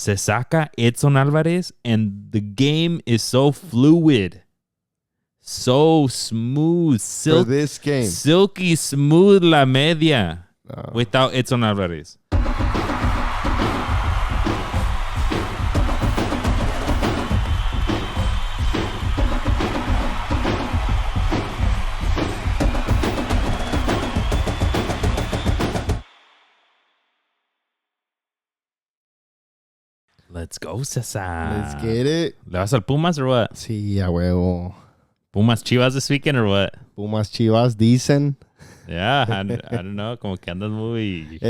se saca Edson Alvarez, and the game is so fluid, so smooth, for this game. silky smooth la media without Edson Alvarez. Let's go, Cesar. Let's get it. ¿Le vas al Pumas or what? Sí, a huevo. Pumas Chivas this weekend or what? Pumas Chivas dicen. Yeah, I don't know. Como que andas muy...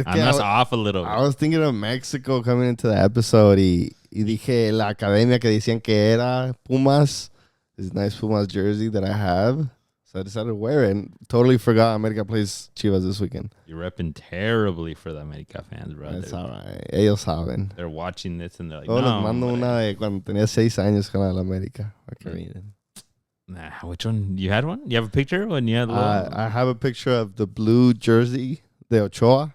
I'm just off a little bit. I was thinking of Mexico coming into the episode y dije la academia que decían que era Pumas. This nice Pumas jersey that I have. So I decided to wear it and totally forgot America plays Chivas this weekend. You're repping terribly for the America fans, bro. That's all right. Ellos saben. They're watching this and they're like, les no. mando una de cuando tenía 6 años con la de América. Nah, which one? You had one? You have a picture when you had I have a picture of the blue jersey de Ochoa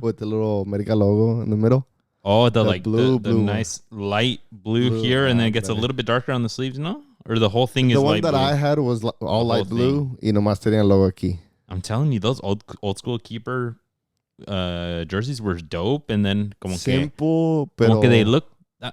with the little America logo in the middle. Oh, the blue nice light blue here, and then it gets a little bit darker on the sleeves, no? Or the whole thing is light blue? The one that I had was all light blue y nomás tenía el logo aquí. I'm telling you, those old school keeper jerseys were dope, and then simple, como que they look.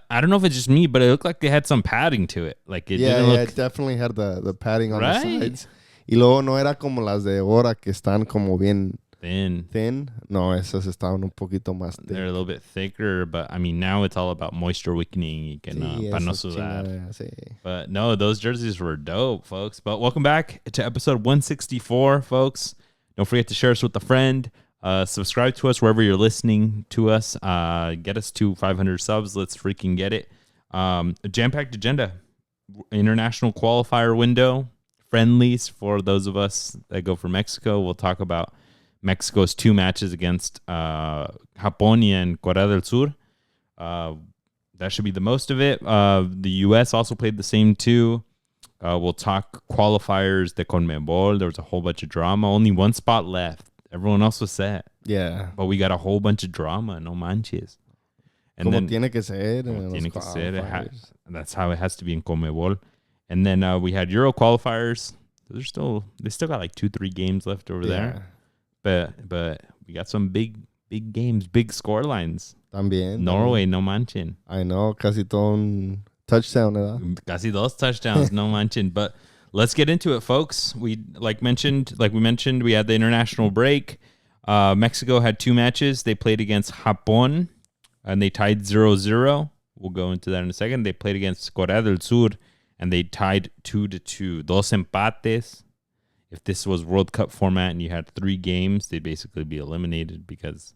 I don't know if it's just me, but it looked like they had some padding to it. Like it didn't look... it definitely had the padding on the sides. Y luego no era como las de ahora que están como bien thin. No, esas estaban un poquito más thick. They're a little bit thicker, but I mean now it's all about moisture weakening. Para no sudar. Sí. But no, those jerseys were dope, folks. But welcome back to episode 164, folks. Don't forget to share us with a friend. Subscribe to us wherever you're listening to us. Get us to 500 subs. Let's freaking get it. A jam-packed agenda. International qualifier window. Friendlies for those of us that go for Mexico. We'll talk about Mexico's 2 matches against Japón and Corea del Sur. That should be the most of it. The U.S. also played the same 2. We'll talk qualifiers, the CONMEBOL. There was a whole bunch of drama. Only 1 spot left. Everyone else was set. Yeah. But we got a whole bunch of drama. No manches. And como then, tiene que ser. That's how it has to be in CONMEBOL. And then we had Euro qualifiers. They still got like 2-3 games left over there. But we got some big games, big score lines. También. Norway, no manchen. I know, casi todo un touchdown, ¿verdad? Casi 2 touchdowns, no manchen. But let's get into it, folks. We mentioned, we had the international break. Mexico had 2 matches. They played against Japón, and they tied 0-0. We'll go into that in a second. They played against Corea del Sur, and they tied 2-2. Dos empates. If this was World Cup format and you had 3 games, they'd basically be eliminated because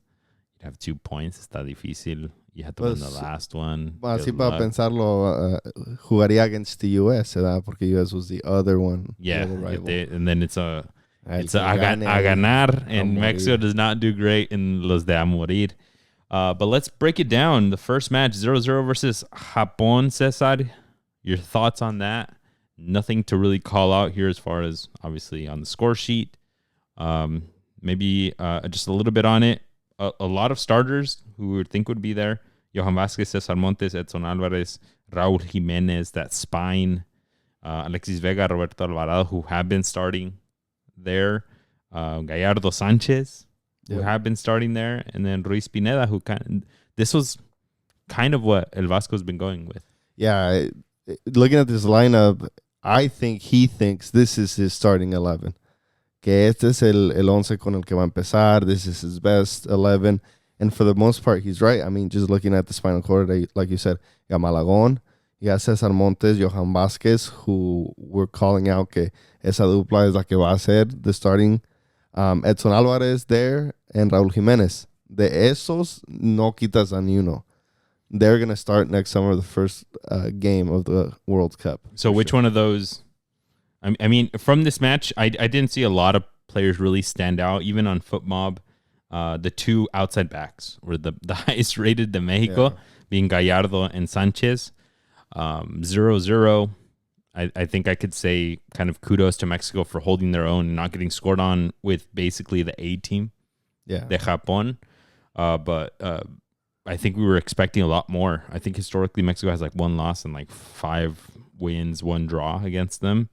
you'd have 2 points. Está difícil. You had to win the last one. Así para pensarlo, jugaría against the U.S., ¿verdad? Porque U.S. was the other one. Yeah, and then it's a ganar, and Mexico does not do great in los de a morir. But let's break it down. The first match, 0-0 versus Japón, Cesar. Your thoughts on that? Nothing to really call out here as far as, obviously, on the score sheet. Maybe just a little bit on it. A lot of starters who we would think would be there. Johan Vázquez, Cesar Montes, Edson Alvarez, Raúl Jiménez, that spine. Alexis Vega, Roberto Alvarado, who have been starting there. Gallardo, Sanchez, who have been starting there. And then Ruiz Pineda, this was kind of what El Vasco's been going with. Yeah, looking at this lineup, I think he thinks this is his starting 11. Que este es el 11 con el que va a empezar. This is his best 11. And for the most part, he's right. I mean, just looking at the spinal cord, like you said, you got Malagon, you got Cesar Montes, Johan Vázquez, who we're calling out que esa dupla es la que va a ser the starting. Edson Alvarez there and Raúl Jiménez. De esos, no quitas a ni uno. They're going to start next summer, the first game of the World Cup. So which one of those... I mean, from this match, I didn't see a lot of players really stand out, even on FootMob. The 2 outside backs were the highest rated in Mexico, being Gallardo and Sanchez. 0-0. I think I could say kind of kudos to Mexico for holding their own and not getting scored on with basically the A team, de Japón. But I think we were expecting a lot more. I think historically Mexico has like 1 loss and like 5 wins, 1 draw against them.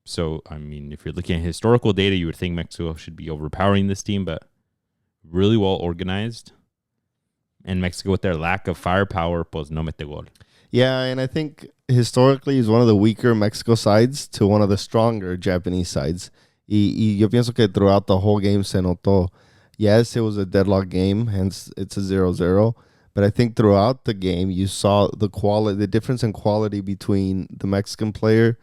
So, I mean, if you're looking at historical data, you would think Mexico should be overpowering this team, but really well organized. And Mexico, with their lack of firepower, pues no mete gol. Yeah, and I think historically is one of the weaker Mexico sides to one of the stronger Japanese sides. Y yo pienso que throughout the whole game se notó. Yes, it was a deadlock game, hence it's a 0-0. But I think throughout the game, you saw the difference in quality between the Mexican player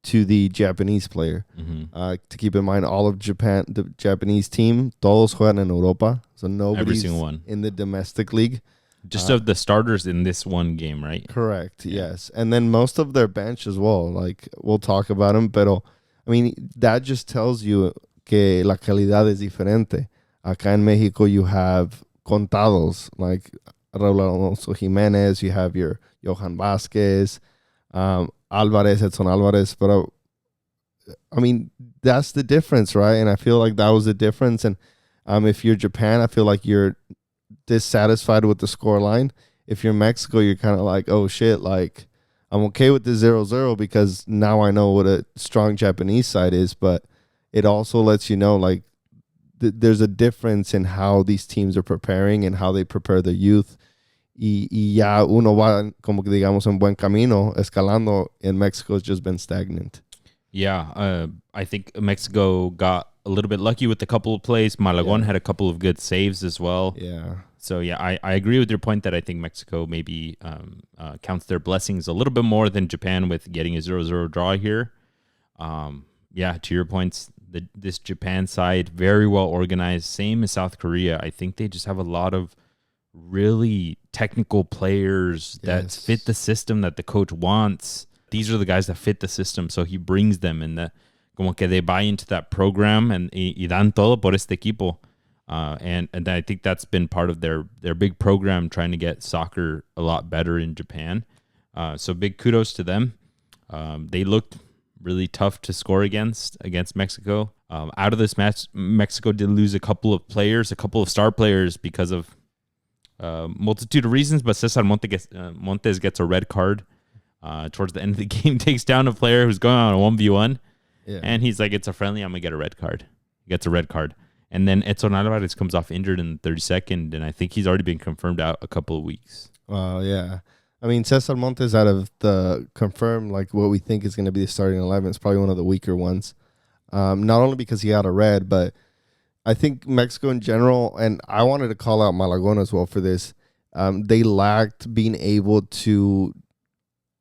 to the Japanese player. Mm-hmm. To keep in mind, all of Japan, the Japanese team, todos juegan en Europa. So nobody's in the domestic league. Just of the starters in this one game, right? Correct, yes. And then most of their bench as well. Like, we'll talk about them. Pero, I mean, that just tells you que la calidad es diferente. Acá in Mexico, you have contados, like Raúl Alonso Jiménez. You have your Johan Vázquez, Álvarez, Edson Álvarez. But, I mean, that's the difference, right? And I feel like that was the difference. And if you're Japan, I feel like you're dissatisfied with the scoreline. If you're Mexico, you're kind of like, oh shit, like I'm okay with the 0-0 because now I know what a strong Japanese side is, but it also lets you know like there's a difference in how these teams are preparing and how they prepare their youth. Y ya uno va como que digamos en buen camino escalando, and Mexico has just been stagnant. Yeah, I think Mexico got a little bit lucky with a couple of plays. Malagon had a couple of good saves as well. Yeah. So, yeah, I agree with your point that I think Mexico maybe counts their blessings a little bit more than Japan with getting a 0-0 draw here. Yeah, to your points, this Japan side, very well organized, same as South Korea. I think they just have a lot of really technical players that fit the system that the coach wants. These are the guys that fit the system, so he brings them and como que they buy into that program and y dan todo por este equipo. And I think that's been part of their big program trying to get soccer a lot better in Japan. So big kudos to them. They looked really tough to score against Mexico. Out of this match, Mexico did lose a couple of players, a couple of star players because of multitude of reasons, but Cesar Montes gets a red card towards the end of the game, takes down a player who's going on a 1v1, and he's like, it's a friendly, I'm going to get a red card. He gets a red card. And then Edson Álvarez comes off injured in the 32nd, and I think he's already been confirmed out a couple of weeks. Yeah. I mean, Cesar Montes, out of the confirmed, like what we think is going to be the starting 11, is probably one of the weaker ones. Not only because he got a red, but I think Mexico in general, and I wanted to call out Malagon as well for this, they lacked being able to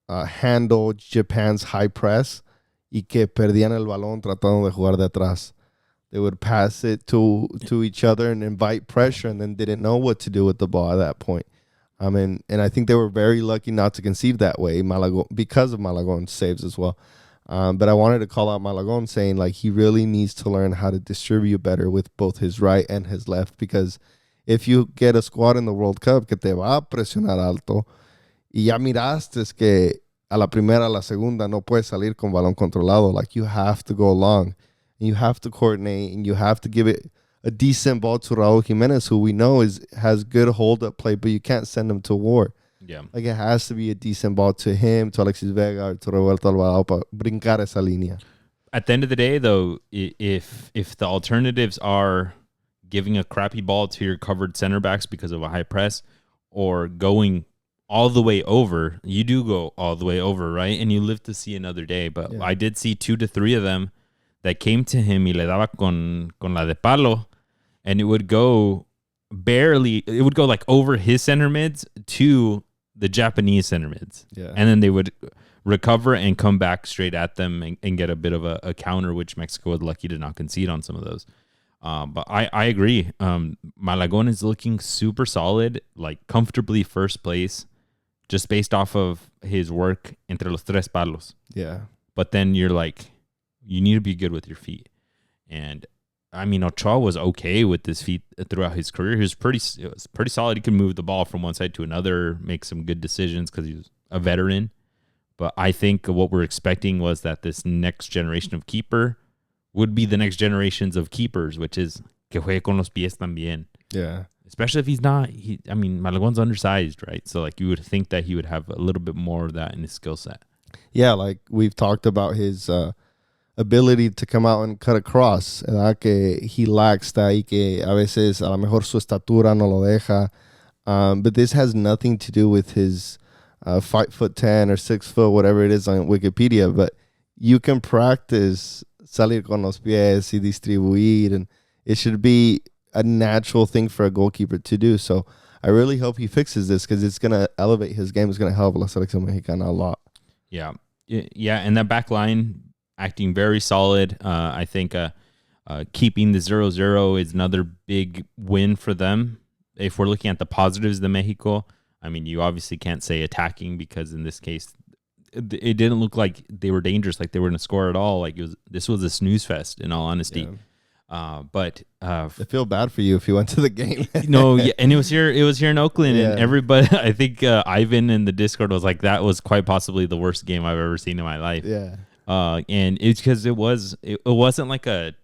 handle Japan's high press y que perdían el balón tratando de jugar de atrás. They would pass it to each other and invite pressure and then didn't know what to do with the ball at that point. And I think they were very lucky not to concede that way, Malagon, because of Malagon's saves as well. But I wanted to call out Malagon, saying like he really needs to learn how to distribute better with both his right and his left, because if you get a squad in the World Cup que te va a presionar alto y ya miraste que a la primera, a la segunda no puedes salir con balón controlado, like you have to go long. You have to coordinate, and you have to give it a decent ball to Raúl Jiménez, who we know has good hold-up play, but you can't send him to war. Yeah. Like, it has to be a decent ball to him, to Alexis Vega, or to Roberto Alvarado, para brincar esa línea. At the end of the day, though, if the alternatives are giving a crappy ball to your covered center backs because of a high press, or going all the way over, you do go all the way over, right? And you live to see another day. But I did see 2 to 3 of them that came to him y le daba con la de palo, and it would go like over his center mids to the Japanese center mids. Yeah. And then they would recover and come back straight at them and get a bit of a counter, which Mexico was lucky to not concede on some of those. But I agree. Malagon is looking super solid, like comfortably first place, just based off of his work entre los tres palos. Yeah. But then you're like, you need to be good with your feet. And I mean, Ochoa was okay with his feet throughout his career. He was pretty solid. He could move the ball from one side to another, make some good decisions because he was a veteran. But I think what we're expecting was that this next generation of keeper would be the next generations of keepers, which is que juegue con los pies también. Yeah. Especially if he's not. Malagon's undersized, right? So like you would think that he would have a little bit more of that in his skill set. Yeah, like we've talked about his ability to come out and cut across. Que he lacks that y que a veces a lo mejor su estatura no lo deja. But this has nothing to do with his 5'10" or 6 foot, whatever it is on Wikipedia. But you can practice salir con los pies y distribuir, and it should be a natural thing for a goalkeeper to do. So I really hope he fixes this because it's going to elevate his game. It's going to help La Selección Mexicana a lot. Yeah. Yeah, and that back line acting very solid. I think keeping the 0-0 is another big win for them. If we're looking at the positives of Mexico, I mean, you obviously can't say attacking because in this case, it didn't look like they were dangerous, like they were going to score at all. Like this was a snooze fest, in all honesty. Yeah. But I feel bad for you if you went to the game. No, yeah, and it was here in Oakland, and everybody. I think Ivan in the Discord was like, that was quite possibly the worst game I've ever seen in my life. Yeah. And it's because it wasn't like a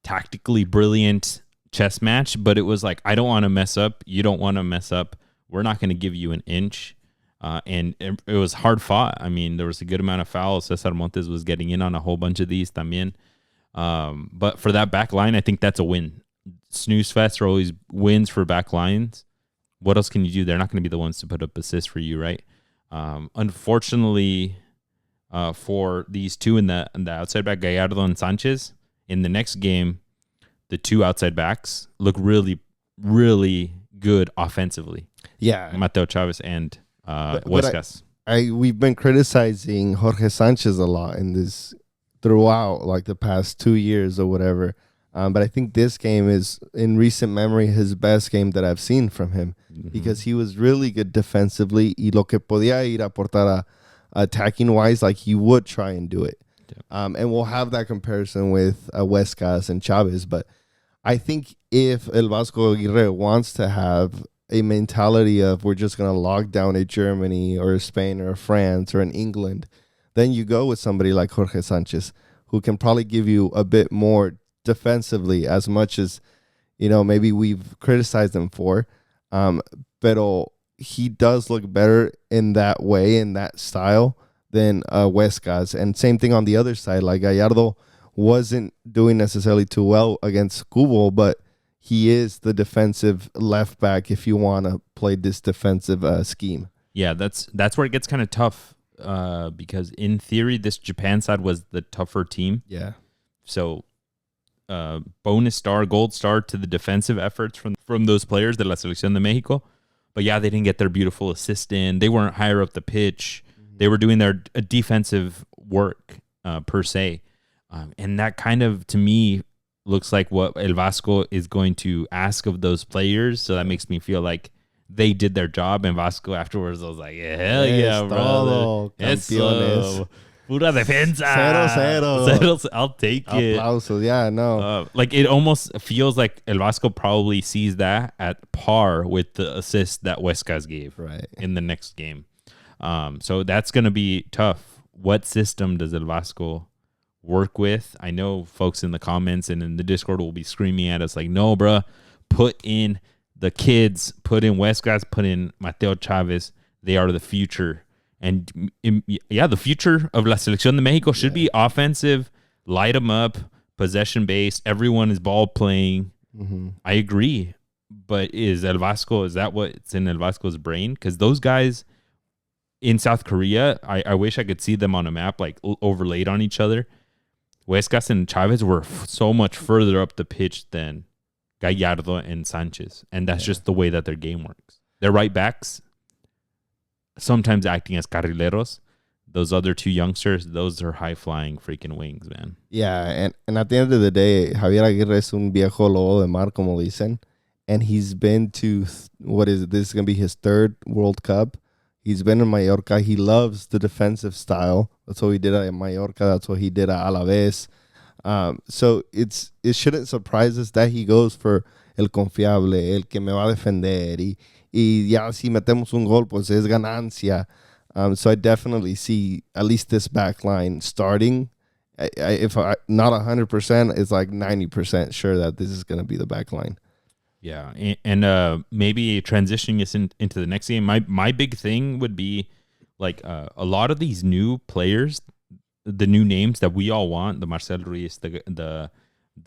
tactically brilliant chess match, but it was like, I don't want to mess up. You don't want to mess up. We're not going to give you an inch. And it was hard fought. I mean, there was a good amount of fouls. Cesar Montes was getting in on a whole bunch of these también. But for that back line, I think that's a win. Snooze fest are always wins for back lines. What else can you do? They're not going to be the ones to put up assists for you, right? Unfortunately, for these two in the outside back, Gallardo and Sanchez, in the next game, the two outside backs look really, really good offensively. Yeah. Mateo Chavez and Huescas. We've been criticizing Jorge Sanchez a lot in this throughout like the past 2 years or whatever. But I think this game is, in recent memory, his best game that I've seen from him because he was really good defensively. Y lo que podía ir a aportar attacking wise, like he would try and do it. Yeah. And we'll have that comparison with Huescas and Chavez. But I think if El Vasco Aguirre wants to have a mentality of we're just going to lock down a Germany or a Spain or a France or an England, then you go with somebody like Jorge Sanchez, who can probably give you a bit more defensively, as much as, maybe we've criticized him for. Pero he does look better in that way, in that style, than Huescas. And same thing on the other side. Like Gallardo wasn't doing necessarily too well against CONMEBOL, but he is the defensive left back if you want to play this defensive scheme. Yeah, that's where it gets kind of tough because in theory, this Japan side was the tougher team. Yeah. So bonus star, gold star to the defensive efforts from those players de la Selección de México. But yeah, they didn't get their beautiful assist in. They weren't higher up the pitch. They were doing their defensive work per se. And that kind of, to me, looks like what El Vasco is going to ask of those players. So that makes me feel like they did their job. And Vasco afterwards was like, hell yeah, brother. Campeones. Pura defensa. 0-0. I'll take it. Aplausos. Yeah, no. Like it almost feels like El Vasco probably sees that at par with the assist that Huescas gave in the next game. So that's going to be tough. What system does El Vasco work with? I know folks in the comments and in the Discord will be screaming at us like, no, bruh, put in the kids, put in Huescas, put in Mateo Chavez. They are the future. And the future of La Selección de México should be offensive, light them up, possession-based. Everyone is ball playing. Mm-hmm. I agree. But is that what's in El Vasco's brain? Because those guys in South Korea, I wish I could see them on a map, like overlaid on each other. Huescas and Chavez were so much further up the pitch than Gallardo and Sanchez. And that's just the way that their game works. They're right backs, sometimes acting as carrileros. Those other two youngsters, those are high-flying freaking wings, man. Yeah, and at the end of the day, Javier Aguirre es un viejo lobo de mar, como dicen. And he's been to, this is going to be his third World Cup. He's been in Mallorca. He loves the defensive style. That's what he did at Mallorca. That's what he did at Alaves. So it shouldn't surprise us that he goes for el confiable, el que me va a defender. Y ya si metemos un gol, pues es ganancia. So I definitely see at least this back line starting. If not 100%, it's like 90% sure that this is going to be the back line. Yeah, and maybe transitioning us into the next game. My big thing would be like a lot of these new players, the new names that we all want, the Marcel Ruiz, the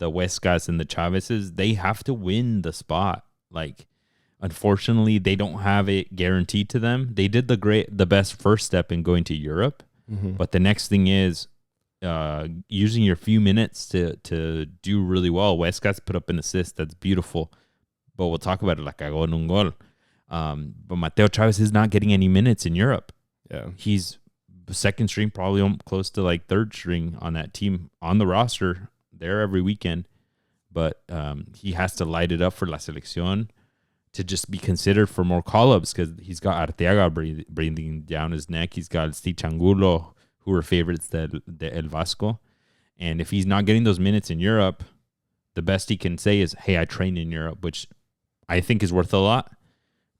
Huescas and the Chavezes, they have to win the spot. Like, unfortunately, they don't have it guaranteed to them. They did the best first step in going to Europe, but the next thing is using your few minutes to do really well. Huescas put up an assist that's beautiful, but we'll talk about it like cagó en un gol. But Mateo Chavez is not getting any minutes in Europe. Yeah, he's second string, probably close to like third string on that team on the roster there every weekend. But he has to light it up for La Selección to just be considered for more call-ups because he's got Arteaga breathing down his neck. He's got Steve Angulo, who were favorites, the El Vasco. And if he's not getting those minutes in Europe, the best he can say is, hey, I trained in Europe, which I think is worth a lot.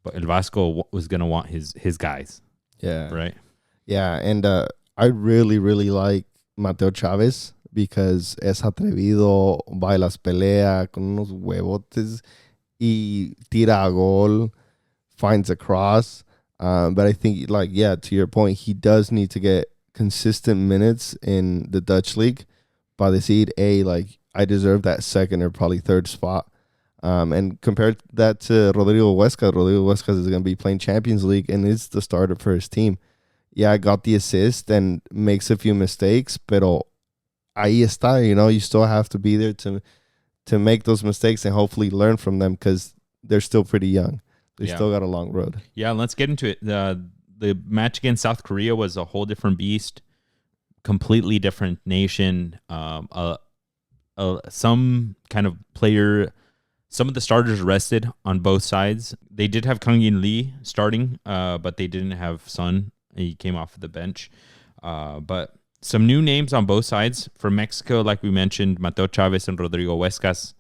But El Vasco was going to want his guys. Yeah. Right? Yeah, and I really, really like Mateo Chavez because es atrevido, bailas pelea con unos huevotes y tira a gol, finds a cross. But I think, like, yeah, to your point, he does need to get consistent minutes in the Dutch league para decir, hey, like, I deserve that second or probably third spot. And compared that to Rodrigo Huescas is going to be playing Champions League and is the starter for his team. Yeah, got the assist and makes a few mistakes, pero ahí está, you know, you still have to be there to make those mistakes and hopefully learn from them because they're still pretty young. They still got a long road. Yeah, let's get into it. The match against South Korea was a whole different beast, completely different nation. Some kind of player, some of the starters rested on both sides. They did have Kang Yin Lee starting, but they didn't have Son. He came off the bench. But some new names on both sides. For Mexico, like we mentioned, Mateo Chavez and Rodrigo Huescas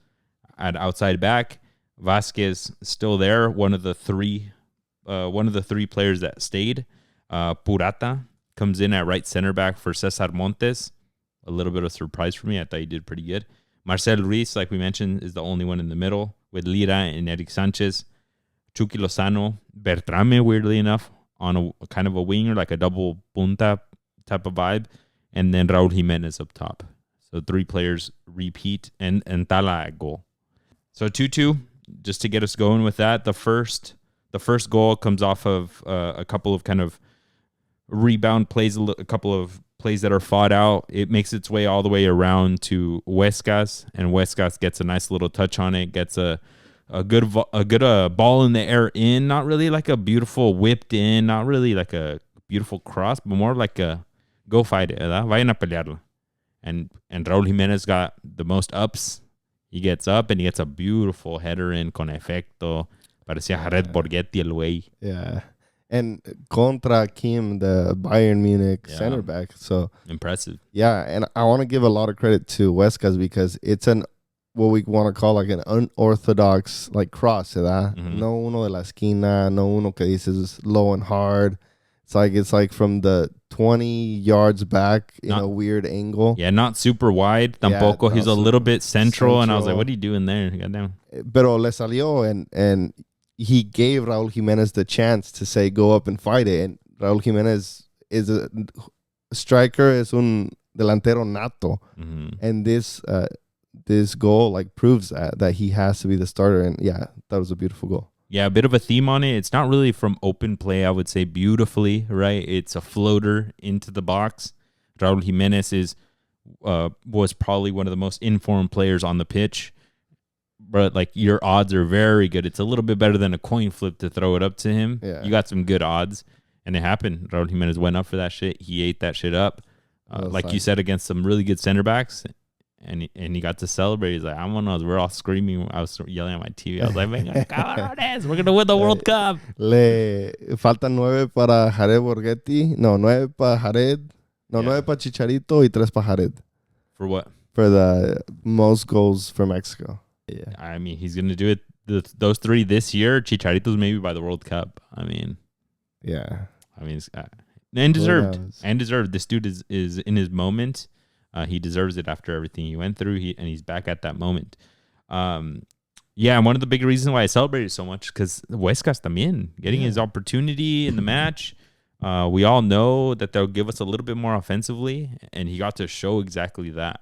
at outside back. Vasquez still there, one of the three players that stayed. Purata comes in at right center back for Cesar Montes. A little bit of a surprise for me. I thought he did pretty good. Marcel Ruiz, like we mentioned, is the only one in the middle with Lira and Eric Sanchez. Chucky Lozano, Bertrame, weirdly enough, on a kind of a winger, like a double punta type of vibe. And then Raul Jimenez up top. So three players repeat and Tala at goal. So 2-2, just to get us going with that. The first goal comes off of a couple of kind of rebound plays, a couple of plays that are fought out. It makes its way all the way around to Huescas, and Huescas gets a nice little touch on it, gets a good ball in the air in, not really like a beautiful whipped in, not really like a beautiful cross, but more like a go fight it, ¿verdad? Vayan a pelearla. And Raul Jimenez got the most ups. He gets up and he gets a beautiful header in con efecto. Parecía Jared Borghetti el güey. Yeah. And contra Kim, the Bayern Munich center back. So impressive. Yeah, and I want to give a lot of credit to Huescas because it's what we want to call like an unorthodox like cross, ¿verdad? Mm-hmm. No uno de la esquina, no uno que dices low and hard. It's like from the 20 yards back in a weird angle. Yeah, not super wide tampoco. He's a little bit central, and I was like, what are you doing there? Goddamn. Pero le salió, and he gave Raul Jimenez the chance to say, go up and fight it. And Raul Jimenez is a striker, es un delantero nato. Mm-hmm. And this goal like proves that he has to be the starter. And yeah, that was a beautiful goal. Yeah, a bit of a theme on it. It's not really from open play, I would say, beautifully, right? It's a floater into the box. Raul Jimenez was probably one of the most informed players on the pitch. But, like, your odds are very good. It's a little bit better than a coin flip to throw it up to him. Yeah. You got some good odds. And it happened. Raul Jimenez went up for that shit. He ate that shit up. Like you said, against some really good center backs. And he got to celebrate. He's like, we're all screaming. I was yelling at my TV. I was like, venga, cabrones, we're going to win the World Cup. Le faltan 9 para Jared Borghetti. No, 9 para Jared. No, 9 para Chicharito y 3 para Jared. For what? For the most goals for Mexico. Yeah. I mean, he's going to do it. Those 3 this year. Chicharito's maybe by the World Cup. I mean. Yeah. I mean, and deserved. And deserved. This dude is in his moment. He deserves it after everything he went through. And he's back at that moment. Yeah, and one of the big reasons why I celebrated so much because Huescas también getting his opportunity in the match. We all know that they'll give us a little bit more offensively, and he got to show exactly that.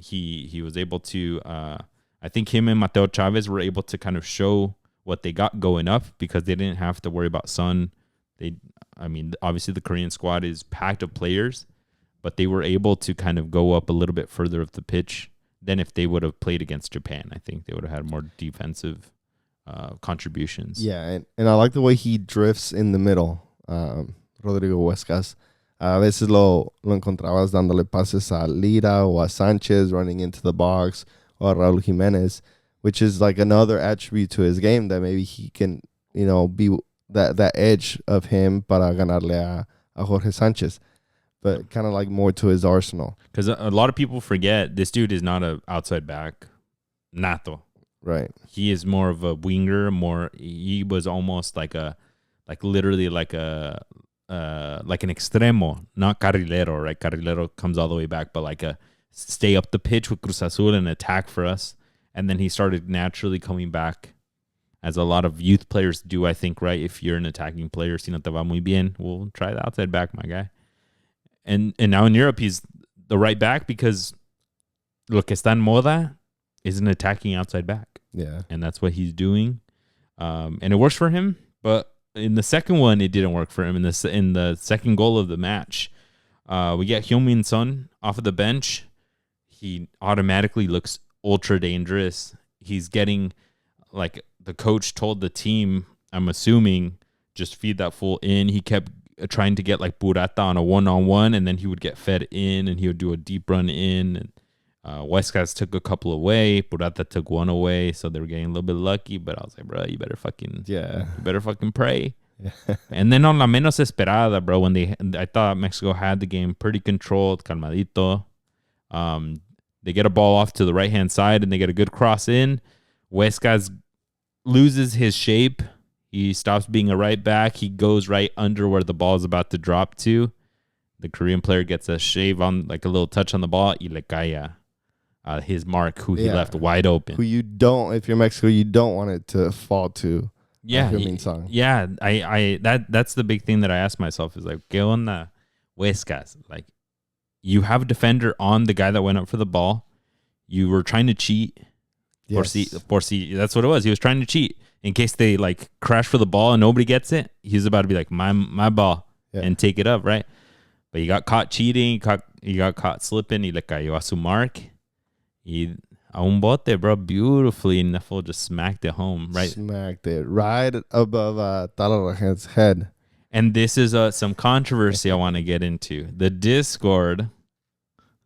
He was able to. I think him and Mateo Chavez were able to kind of show what they got going up because they didn't have to worry about Sun. Obviously the Korean squad is packed of players, but they were able to kind of go up a little bit further of the pitch than if they would have played against Japan. I think they would have had more defensive contributions. Yeah, and I like the way he drifts in the middle, Rodrigo Huescas. A veces lo encontrabas dándole pases a Lira o a Sanchez running into the box or a Raul Jimenez, which is like another attribute to his game that maybe he can, be that edge of him para ganarle a Jorge Sanchez. But kind of like more to his arsenal. Because a lot of people forget this dude is not an outside back. Nato. Right. He is more of a winger. He was almost like an extremo, not carrilero, right? Carrilero comes all the way back, but like a stay up the pitch with Cruz Azul and attack for us. And then he started naturally coming back, as a lot of youth players do, I think, right? If you're an attacking player, si no te va muy bien, we'll try the outside back, my guy. And now in Europe, he's the right back because lo que está en moda is an attacking outside back. Yeah. And that's what he's doing. And it works for him. But in the second one, it didn't work for him. In the second goal of the match, we get Heung-min Son off of the bench. He automatically looks ultra dangerous. He's getting, like the coach told the team, I'm assuming, just feed that fool in. He kept trying to get like Burata on a one-on-one, and then he would get fed in, and he would do a deep run in. And Huescas took a couple away. Burata took one away, so they were getting a little bit lucky. But I was like, bro, you better fucking pray. Yeah. And then on la menos esperada, bro, I thought Mexico had the game pretty controlled, calmadito. They get a ball off to the right-hand side, and they get a good cross in. Huescas loses his shape. He stops being a right back. He goes right under where the ball is about to drop to. The Korean player gets a shave on, like a little touch on the ball. Y le cae his mark, who he left wide open. Who you don't, if you're Mexico, you don't want it to fall to. Yeah. Yeah. That's the big thing that I asked myself is like, ¿qué onda, Huescas? Like, you have a defender on the guy that went up for the ball. You were trying to cheat. Yes. That's what it was. He was trying to cheat. In case they like crash for the ball and nobody gets it, he's about to be like, my ball, and take it up, right? But he got caught cheating. He got caught slipping. He le cayó a su mark. A un bote, bro, beautifully. And the fool just smacked it home, right? Smacked it right above Talaraj's head. And this is some controversy I want to get into. The Discord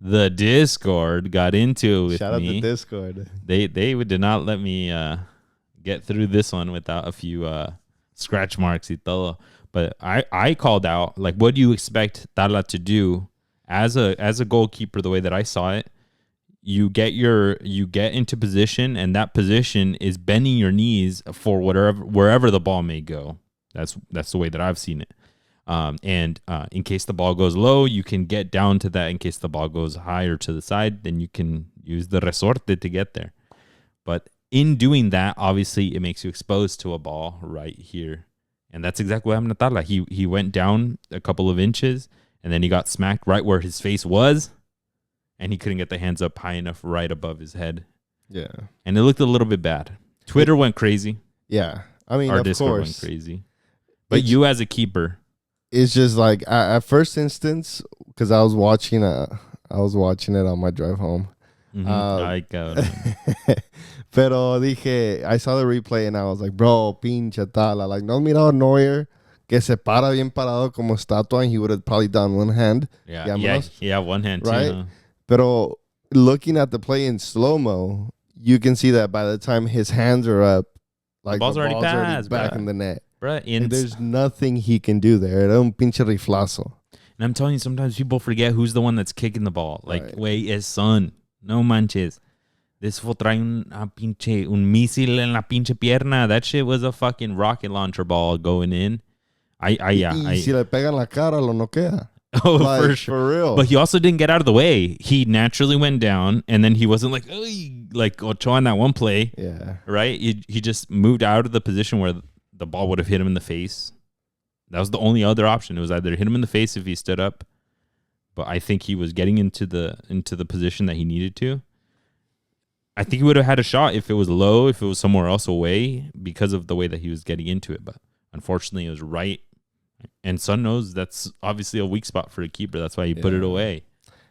got into it with me. Shout out to Discord. They did not let me get through this one without a few scratch marks y todo. But I called out, like, what do you expect Tala to do as a goalkeeper? The way that I saw it, you get into position, and that position is bending your knees for wherever the ball may go. That's the way that I've seen it. And in case the ball goes low, you can get down to that. In case the ball goes higher to the side, then you can use the resorte to get there. But in doing that, obviously, it makes you exposed to a ball right here. And that's exactly what happened to Tala. He went down a couple of inches, and then he got smacked right where his face was, and he couldn't get the hands up high enough right above his head. Yeah. And it looked a little bit bad. Twitter went crazy. Yeah. I mean, our of Discord course. went crazy. But you as a keeper. It's just like, at first instance, because I was watching it on my drive home. Pero dije, I saw the replay and I was like, bro, pinche Tala. Like, no mirado Neuer, que se para bien parado como estatua, and he would have probably done one hand. Yeah, one hand right? too. Huh? Pero looking at the play in slow-mo, you can see that by the time his hands are up, like, the ball's already back in the net. Bruh, there's nothing he can do there. Era un pinche riflazo. And I'm telling you, sometimes people forget who's the one that's kicking the ball. Like, wait, es Son. No manches. This fool trae un misil en la pinche pierna. That shit was a fucking rocket launcher ball going in. Y si le pegan la cara, lo noquea. Oh, like, for sure. For real. But he also didn't get out of the way. He naturally went down, and then he wasn't like like Ochoa on that one play. Yeah. Right? He just moved out of the position where the ball would have hit him in the face. That was the only other option. It was either hit him in the face if he stood up, but I think he was getting into the position that he needed to. I think he would have had a shot if it was low, if it was somewhere else away, because of the way that he was getting into it. But unfortunately, it was right. And Son knows that's obviously a weak spot for a keeper. That's why he put it away.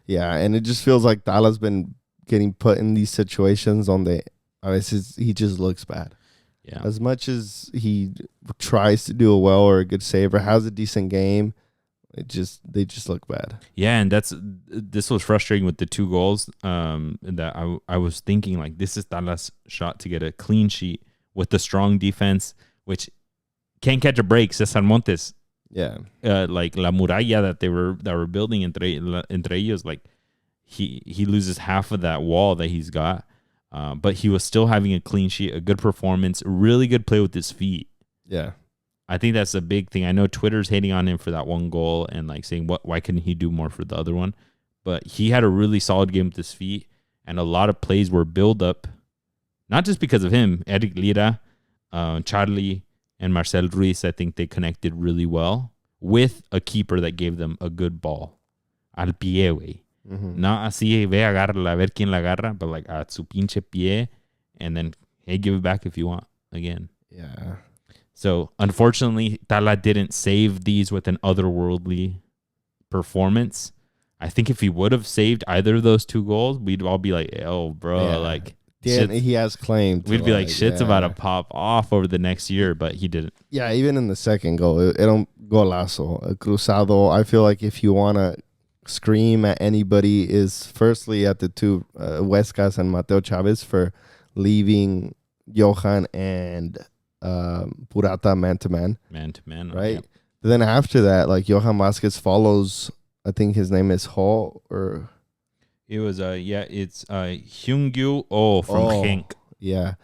Yeah, and it just feels like Tala's been getting put in these situations he just looks bad. Yeah. As much as he tries to do a well or a good save or has a decent game, they just look bad. Yeah, and this was frustrating with the 2 goals. That I was thinking, like, this is Tala's shot to get a clean sheet with the strong defense, which can't catch a break. Cesar Montes, yeah, like La Muralla that they were building entre ellos, like he loses half of that wall that he's got, but he was still having a clean sheet, a good performance, really good play with his feet. Yeah. I think that's a big thing. I know Twitter's hating on him for that one goal and like saying why couldn't he do more for the other one? But he had a really solid game with his feet, and a lot of plays were build up, not just because of him. Eric Lira, Charlie, and Marcel Ruiz, I think they connected really well with a keeper that gave them a good ball. Al pie, güey. Mm-hmm. Not así, ve, agárrala, a ver quién la agarra, but like at su pinche pie, and then, hey, give it back if you want again. Yeah. So, unfortunately, Tala didn't save these with an otherworldly performance. I think if he would have saved either of those 2 goals, we'd all be like, oh, bro, like... Yeah, he has claimed. We'd be like, shit's about to pop off over the next year, but he didn't. Yeah, even in the second goal, golazo, a cruzado. I feel like if you want to scream at anybody is firstly at the 2 Huescas and Mateo Chavez for leaving Johan and... Purata man-to-man. Man-to-man. Right? Yep. Then after that, like, Johan Vasquez follows, I think his name is Ho, or... It was, it's Hyungyu from Genk. Yeah.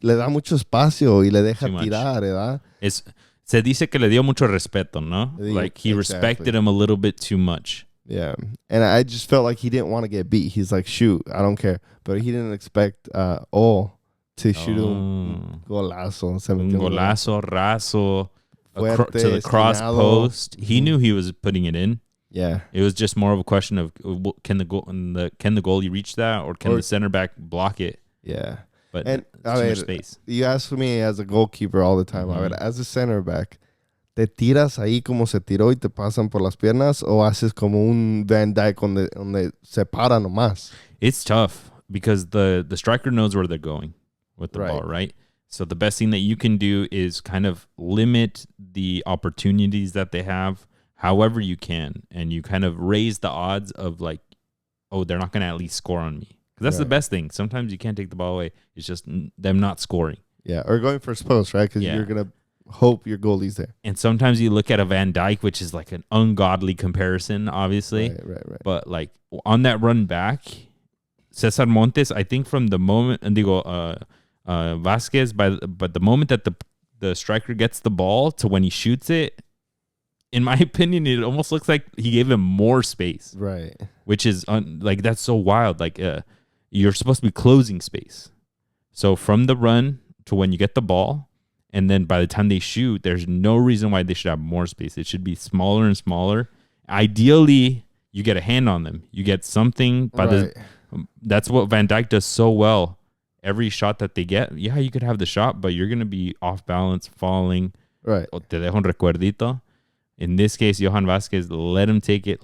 Le da mucho espacio y le deja tirar, ¿verdad? Se dice que le dio mucho respeto, ¿no? Like, he respected him a little bit too much. Yeah, and I just felt like he didn't want to get beat. He's like, shoot, I don't care. But he didn't expect to shoot un golazo. Un golazo, raso, to the cross post. He knew he was putting it in. Yeah. It was just more of a question of can the goalie reach that, or can the center back block it? Yeah. But too much space. You ask me as a goalkeeper all the time. Mm-hmm. As a center back, ¿te tiras ahí como se tiró y te pasan por las piernas, o haces como un Van Dijk donde se para nomás? It's tough because the striker knows where they're going with the ball, right? So the best thing that you can do is kind of limit the opportunities that they have however you can, and you kind of raise the odds of like, oh, they're not going to at least score on me. Because that's the best thing. Sometimes you can't take the ball away. It's just them not scoring. Yeah, or going first post, right? Because you're going to hope your goalie's there. And sometimes you look at a Van Dijk, which is like an ungodly comparison, obviously. Right. But like on that run back, Cesar Montes, I think from the moment, Vasquez, but the moment that the striker gets the ball to when he shoots it, in my opinion, it almost looks like he gave him more space. Right. Which is like, that's so wild. Like you're supposed to be closing space. So from the run to when you get the ball, and then by the time they shoot, there's no reason why they should have more space. It should be smaller and smaller. Ideally, you get a hand on them. You get something. That's what Van Dijk does so well. Every shot that they get, you could have the shot, but you're going to be off balance, falling. Right. Te dejo un recuerdito. In this case, Johan Vasquez let him take it.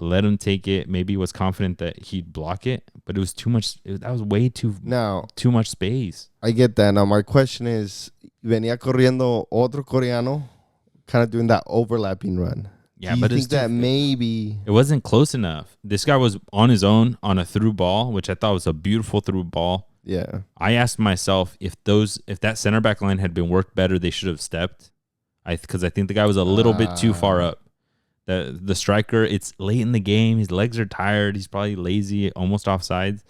Maybe was confident that he'd block it, but it was too much. That was way too much space. I get that. Now, my question is, venía corriendo otro coreano, kind of doing that overlapping run. Yeah, Do you but think that maybe it wasn't close enough. This guy was on his own on a through ball, which I thought was a beautiful through ball. Yeah. I asked myself if that center back line had been worked better, they should have stepped. Because I think the guy was a little bit too far up. The striker, it's late in the game. His legs are tired. He's probably lazy, almost offsides.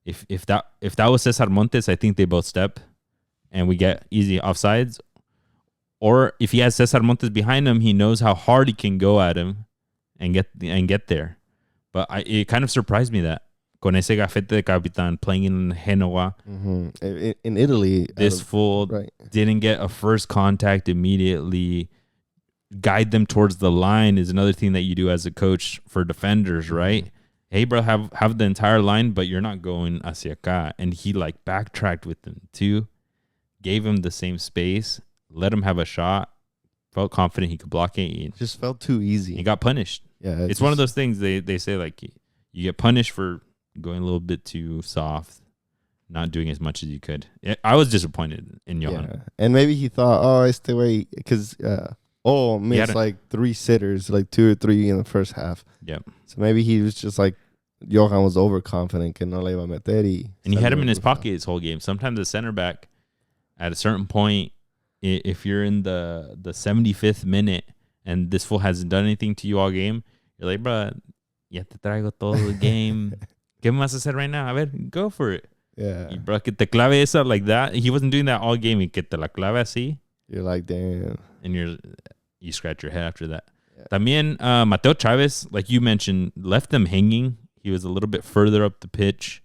If that was Cesar Montes, I think they both step, and we get easy offsides. Or if he has Cesar Montes behind him, he knows how hard he can go at him, and get there. But it kind of surprised me that con ese gafete de capitán playing in Genoa, in Italy, this fool didn't get a first contact immediately. Guide them towards the line is another thing that you do as a coach for defenders, right? Hey, bro, have the entire line, but you're not going hacia acá. And he like backtracked with them too, gave him the same space, let him have a shot, felt confident he could block it. It just felt too easy. He got punished. Yeah, it's one of those things they say like you get punished for going a little bit too soft, not doing as much as you could. I was disappointed in Johan. Yeah. And maybe he thought, it's the way, because missed like 3 sitters, like 2 or 3 in the first half. Yep. So maybe he was just like, Johan was overconfident, que no le iba a meter. And he had him in his pocket his whole game. Sometimes the center back, at a certain point, if you're in the 75th minute and this fool hasn't done anything to you all game, you're like, bro, ya te traigo todo el game. ¿Qué me vas a hacer right now? A ver, go for it. Yeah. Y bro, que te clave esa like that. He wasn't doing that all game. Y que te la clave así. You're like, damn. And you scratch your head after that. Yeah. También Mateo Chavez, like you mentioned, left them hanging. He was a little bit further up the pitch.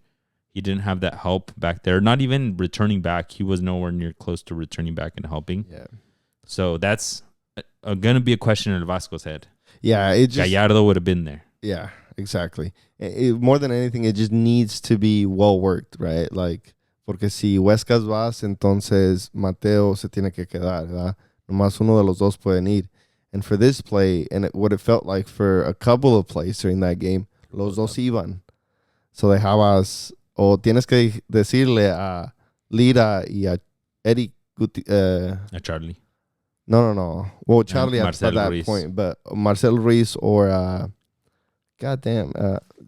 He didn't have that help back there. Not even returning back. He was nowhere near close to returning back and helping. Yeah. So that's going to be a question in Vasco's head. Yeah. Gallardo would have been there. Yeah, exactly. More than anything, it just needs to be well worked, right? Like, porque si Huescas vas, entonces Mateo se tiene que quedar, ¿verdad? Nomás uno de los dos pueden ir. And for this play, and what it felt like for a couple of plays during that game, los dos iban. So dejabas, o tienes que decirle a Lira y a Eric a Charlie. No. Well, Charlie at that Ruiz. point, but Marcel Ruiz or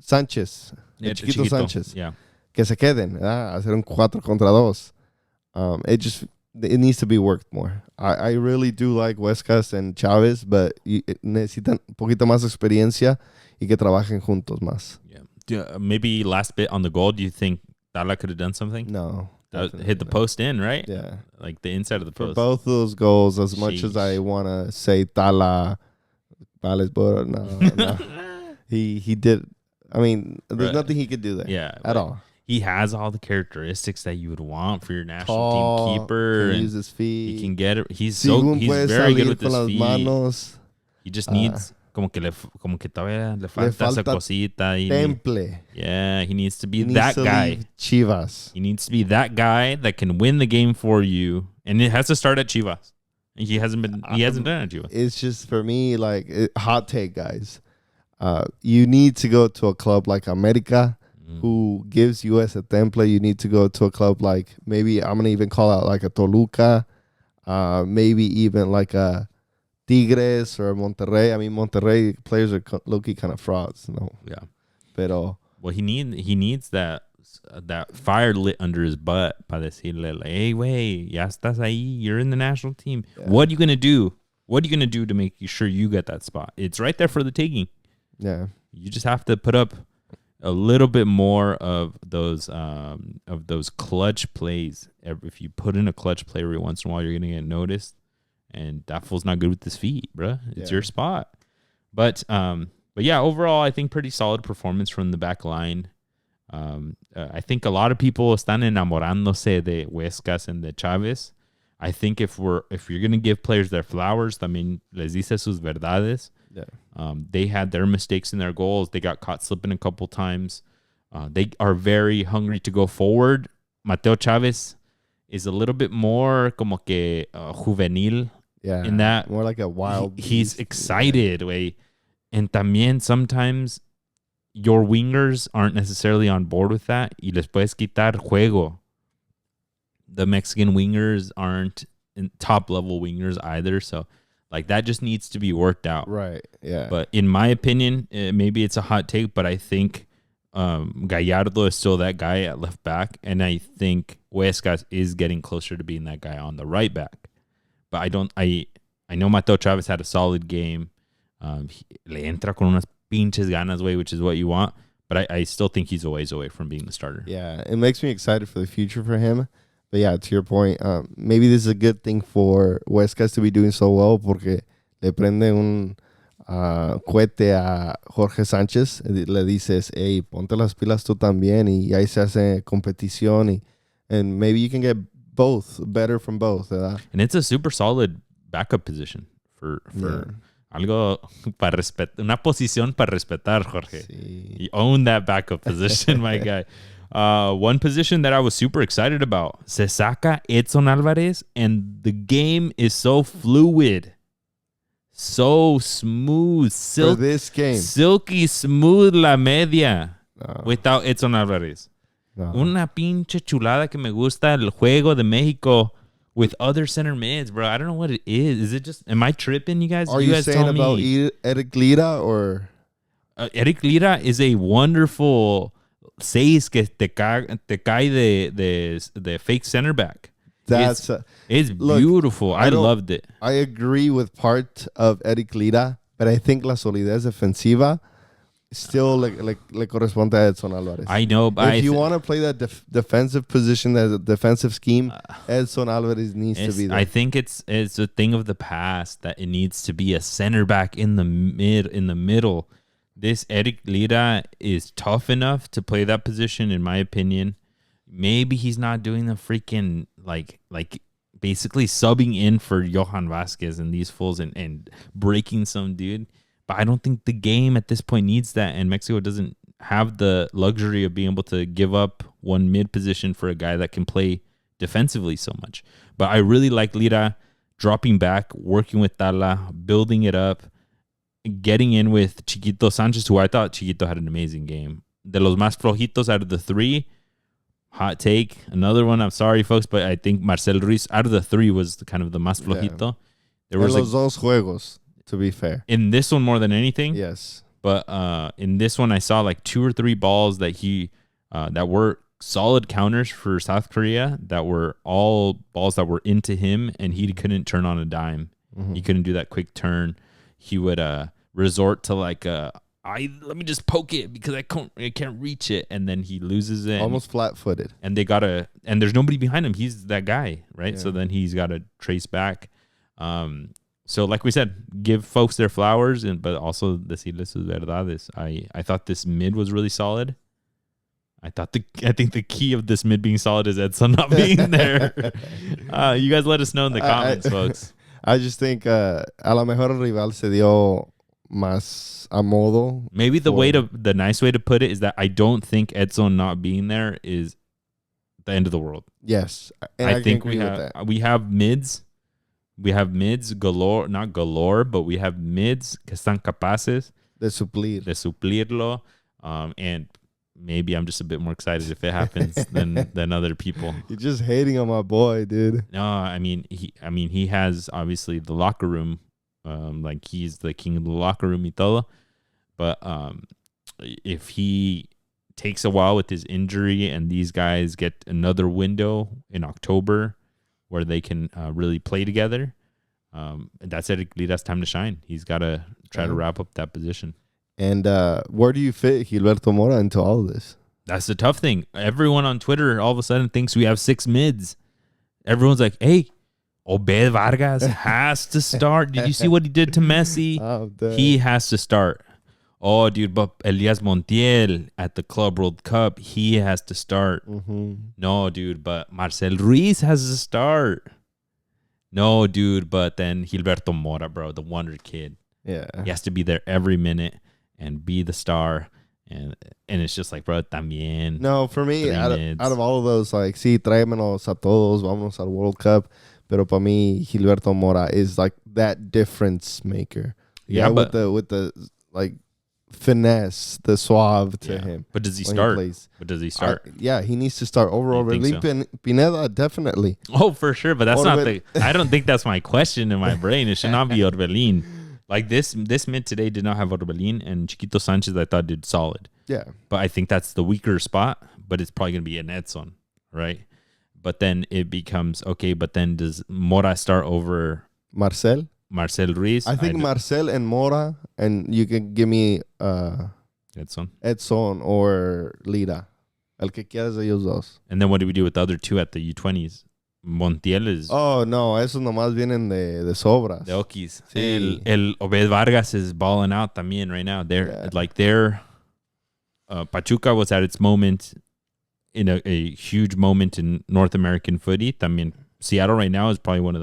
Sanchez. Chiquito Sanchez. Yeah. Que se queden, hacer un 4 contra 2. It needs to be worked more. I really do like Huescas and Chavez, but necesitan un poquito más experiencia y que trabajen juntos más. Yeah. Maybe last bit on the goal, do you think Tala could have done something? No. Hit the post in, right? Yeah. Like the inside of the post. For both of those goals, as much as I want to say Tala, no. He did. I mean, there's nothing he could do there at all. He has all the characteristics that you would want for your national team keeper. Can use his feet. He can get it. He's very good with his feet. Manos. He just needs como que todavía le falta esa cosita. Temple. He needs to be that guy. Chivas. He needs to be that guy that can win the game for you, and it has to start at Chivas. He hasn't done it at Chivas. It's just for me like hot take, guys. You need to go to a club like America, who gives you as a template. You need to go to a club like, maybe I'm going to even call out like a Toluca, maybe even like a Tigres or Monterrey. I mean, Monterrey players are low-key kind of frauds. No. Yeah. Pero, well, he needs that fire lit under his butt para decirle, like, hey, wey, ya estás ahí. You're in the national team. Yeah. What are you going to do? What are you going to do to make sure you get that spot? It's right there for the taking. Yeah. You just have to put up a little bit more of those clutch plays. If you put in a clutch play every once in a while, you're going to get noticed. And that fool's not good with his feet, bro. It's your spot. But yeah, overall, I think pretty solid performance from the back line. I think a lot of people están enamorándose de Huescas and de Chavez. I think if you're going to give players their flowers, también les dice sus verdades. Yeah. They had their mistakes in their goals. They got caught slipping a couple times. They are very hungry to go forward. Mateo Chavez is a little bit more como que juvenil in that. More like a wild he's excited. Way. And también sometimes your wingers aren't necessarily on board with that. Y les puedes quitar juego. The Mexican wingers aren't top-level wingers either, so like that just needs to be worked out. Right, yeah. But in my opinion, maybe it's a hot take, but I think Gallardo is still that guy at left back, and I think Huescas is getting closer to being that guy on the right back. But I know Mateo Chavez had a solid game. Le entra con unas pinches ganas, way, which is what you want. But I still think he's a ways away from being the starter. Yeah, it makes me excited for the future for him. But yeah, to your point, maybe this is a good thing for Huescas to be doing so well porque le prende cohete a Jorge Sanchez. Le dices, hey, ponte las pilas tú también. Y ahí se hace competición. And maybe you can get both, better from both. ¿Verdad? And it's a super solid backup position for algo para respetar, una posición para respetar, Jorge. Sí. You own that backup position, my guy. One position that I was super excited about, se saca Edson Alvarez, and the game is so fluid, so smooth, For this game. silky smooth la media without Edson Alvarez. No. Una pinche chulada que me gusta el juego de México with other center mids, bro. I don't know what it is. Is it just, am I tripping, you guys? Are you guys saying about Eric Lira or? Eric Lira is a wonderful seis que te cae de fake center back. It's beautiful. I loved it. I agree with part of Eric Lira, but I think la solidez defensiva still le corresponde a Edson Alvarez. I know, but if you want to play that defensive position, that defensive scheme, Edson Alvarez needs to be there. I think it's a thing of the past that it needs to be a center back in the middle. This Eric Lira is tough enough to play that position, in my opinion. Maybe he's not doing the freaking like basically subbing in for Johan Vasquez and these fools and breaking some dude. But I don't think the game at this point needs that, and Mexico doesn't have the luxury of being able to give up one mid position for a guy that can play defensively so much. But I really like Lira dropping back, working with Tala, building it up, getting in with Chiquito Sanchez, who I thought Chiquito had an amazing game. De los más flojitos out of the three, hot take. Another one, I'm sorry, folks, but I think Marcel Ruiz out of the three was kind of the más flojito. Yeah. There was los dos juegos, to be fair. In this one more than anything. Yes. But in this one, I saw like 2 or 3 balls that that were solid counters for South Korea, that were all balls that were into him, and he couldn't turn on a dime. Mm-hmm. He couldn't do that quick turn. He would resort to like let me just poke it because I can't reach it, and then he loses it. Almost flat-footed. And and there's nobody behind him. He's that guy, right? Yeah. So then he's got to trace back. So like we said, give folks their flowers, but also decirles sus verdades. I thought this mid was really solid. I think the key of this mid being solid is Edson not being there. You guys let us know in the comments, folks. I just think a lo mejor el rival se dio más a modo. Maybe the nice way to put it is that I don't think Edson not being there is the end of the world. Yes, and I think we have mids. We have mids galore, not galore, but we have mids que están capaces de suplirlo. And maybe I'm just a bit more excited if it happens than other people. You're just hating on my boy, dude. No, I mean he has obviously the locker room, like he's the king of the locker room y todo. But if he takes a while with his injury and these guys get another window in October where they can really play together, that's Eric Lira's time to shine. He's got to try to wrap up that position. And where do you fit Gilberto Mora into all of this? That's the tough thing. Everyone on Twitter all of a sudden thinks we have 6 mids. Everyone's like, hey, Obed Vargas has to start. Did you see what he did to Messi? He has to start. Oh, dude, but Elias Montiel at the Club World Cup, he has to start. Mm-hmm. No, dude, but Marcel Ruiz has to start. No, dude, but then Gilberto Mora, bro, the wonder kid. Yeah. He has to be there every minute and be the star. And it's just like, bro, también. No, for me, out of all of those, like, sí, tráemenos a todos, vámonos al World Cup. Pero para mí, Gilberto Mora is like that difference maker. Yeah, with the like finesse, the suave to him. But does he start? He needs to start over Orbelín Pineda, definitely. Oh, for sure, but that's not I don't think that's my question in my brain. It should not be Orbelín. Like this mid today did not have Orbelín, and Chiquito Sanchez I thought did solid. Yeah. But I think that's the weaker spot, but it's probably going to be an Edson, right? But then it becomes, okay, but then does Mora start over Marcel Ruiz? I think Marcel and Mora, and you can give me Edson or Lira. El que quieras de ellos dos. And then what do we do with the other 2 at the U20s? Montiel is... Oh, no, esos nomás vienen de sobras. De Oquis. Sí. El Obed Vargas is balling out también right now. Pachuca was at its moment in a huge moment in North American footy. También Seattle right now is probably one of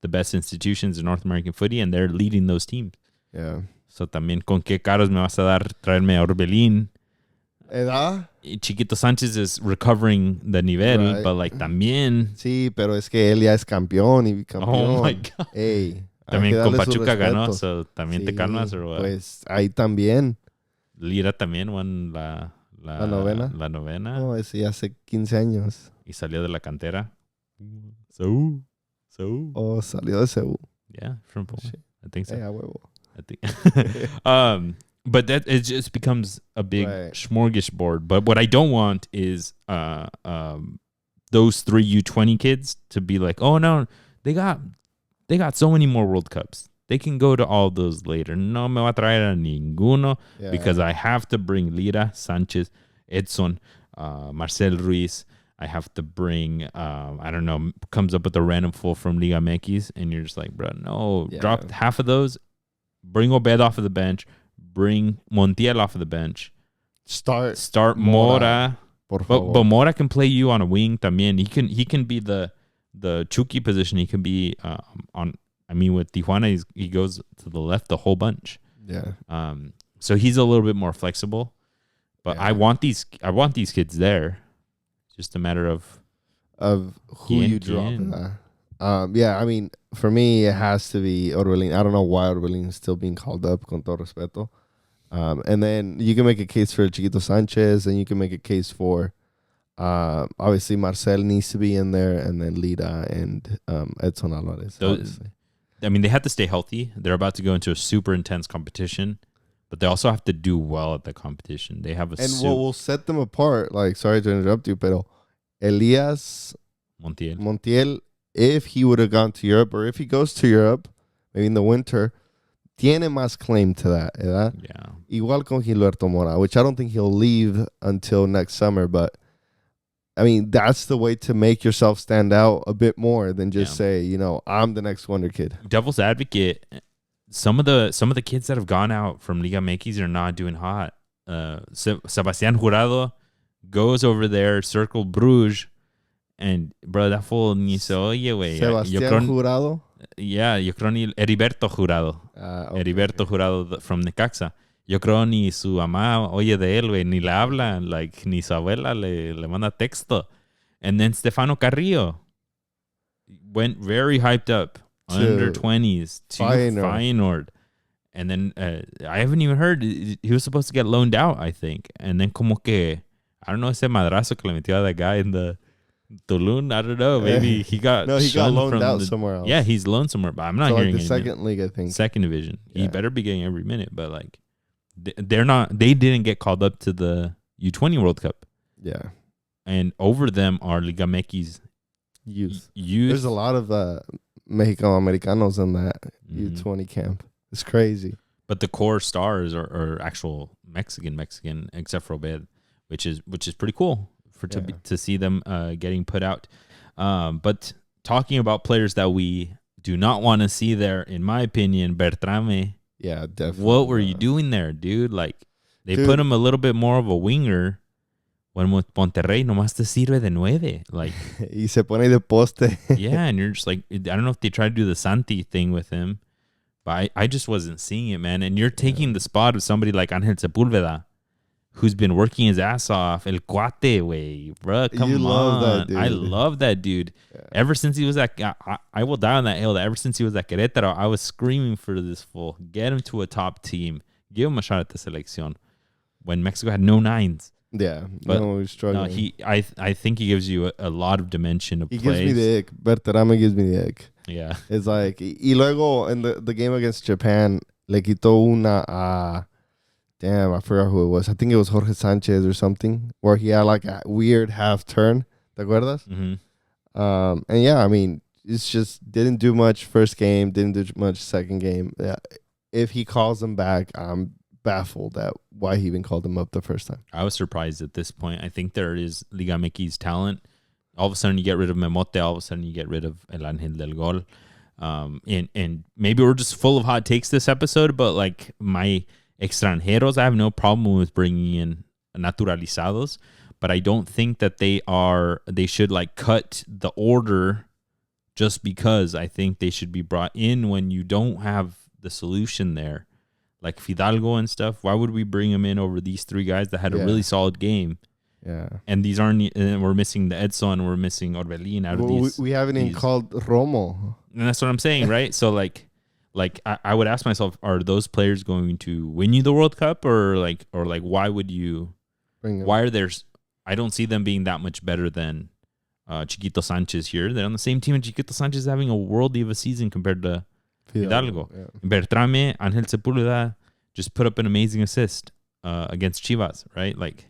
the best institutions in North American footy, and they're leading those teams. Yeah. So también, ¿con qué caros me vas a dar traerme a Orbelín? ¿Edad? Chiquito Sanchez is recovering the nivel, Right. but like también... Sí, pero es que él ya es campeón y bicampeón. Oh my God. Ey, También con Pachuca ganó, so también sí, te calmas, or what? Pues ahí también. Lira también won la novena. La novena. No, ese ya hace 15 años. Y salió de la cantera. Oh, salió de Ceú. Yeah, from Poland. I think so. A huevo. I think. But that it just becomes a big smorgasbord. But what I don't want is those 3 U20 kids to be like, oh no, they got so many more World Cups. They can go to all those later. No me va a traer a ninguno because I have to bring Lira, Sanchez, Edson, Marcel Ruiz. I have to bring, I don't know, comes up with a random full from Liga MX, and you're just like, bro, no, drop half of those, bring Obed off of the bench, bring Montiel off of the bench. Start Mora. But Mora can play you on a wing también. He can be the Chucky position. He can be with Tijuana, he goes to the left a whole bunch. Yeah. So he's a little bit more flexible. But I want these kids there. It's just a matter of who you drop. I mean, for me, it has to be Orbelín. I don't know why Orbelín is still being called up, con todo respeto. And then you can make a case for Chiquito Sanchez, and you can make a case for, obviously, Marcel needs to be in there, and then Lira and Edson Alvarez. They have to stay healthy. They're about to go into a super intense competition, but they also have to do well at the competition. They have what will set them apart, like, sorry to interrupt you, pero Elias Montiel, if he would have gone to Europe, or if he goes to Europe, maybe in the winter, tiene más claim to that, ¿verdad? Yeah. Igual con Gilberto Mora, which I don't think he'll leave until next summer, but I mean, that's the way to make yourself stand out a bit more than just say, I'm the next wonder kid. Devil's advocate, some of the kids that have gone out from Liga MX are not doing hot. Sebastián Jurado goes over there, Circle Bruges, and bro, that fool ni se oye, güey. Sebastián Jurado? Yeah, yo creo ni Heriberto Jurado. Okay. Heriberto Jurado from Necaxa. Yo creo ni su mamá oye de él, güey, ni le habla, like, ni su abuela le manda texto. And then Stefano Carrillo went very hyped up, under 20s, to Feyenoord. And then I haven't even heard, he was supposed to get loaned out, I think. And then como que, I don't know, ese madrazo que le metió a that guy in the Tulum, I don't know, maybe he got loaned out somewhere else. Yeah, he's loaned somewhere, but I'm not hearing the second league, I think. Second division. Yeah. He better be getting every minute, but like, they didn't get called up to the U20 World Cup. Yeah. And over them are Liga MX youth. There's a lot of Mexico-Americanos in that U20 camp. It's crazy. But the core stars are actual Mexican, except for Obed, which is pretty cool to see them getting put out. But talking about players that we do not want to see there, in my opinion, Bertrame. Yeah, definitely. What were you doing there, dude? Like, they put him a little bit more of a winger when Monterrey nomás te sirve de 9. Like, y se pone de poste. Yeah, and you're just like, I don't know if they tried to do the Santi thing with him, but I just wasn't seeing it, man. And you're taking the spot of somebody like Angel Sepúlveda, who's been working his ass off. El cuate, way, bro. Come on. Love that dude. I love that dude. Yeah. Ever since he was at, I will die on that hill. That ever since he was at Querétaro, I was screaming for this fool. Get him to a top team. Give him a shot at the selección. When Mexico had no 9s. Yeah, but no, he's struggling. No, I think he gives you a lot of dimension of plays. He gives me the ick. Bertrame gives me the ick. Yeah. It's like, y luego in the game against Japan, le quitó una damn, I forgot who it was. I think it was Jorge Sanchez or something, where he had like a weird half turn. ¿Te acuerdas? Mm-hmm. And yeah, I mean, it's just didn't do much first game, didn't do much second game. Yeah. If he calls him back, I'm baffled at why he even called him up the first time. I was surprised at this point. I think there is Liga MX talent all of a sudden you get rid of Memote. All of a sudden you get rid of El Ángel del Gol. And maybe we're just full of hot takes this episode, but like my extranjeros, I have no problem with bringing in naturalizados, but I don't think that they should like cut the order just because. I think they should be brought in when you don't have the solution there. Like Fidalgo and stuff, why would we bring them in over these three guys that had a really solid game? Yeah. And these aren't, and we're missing the Edson, we're missing Orbelin out of these. We haven't even called Romo. And that's what I'm saying, right? So like I would ask myself, are those players going to win you the World Cup, or why would you bring them? Why are there? I don't see them being that much better than Chiquito Sanchez here. They're on the same team, and Chiquito Sanchez is having a worldie of a season compared to Hidalgo. Yeah. Bertrame, Ángel Sepúlveda just put up an amazing assist against Chivas, right? Like,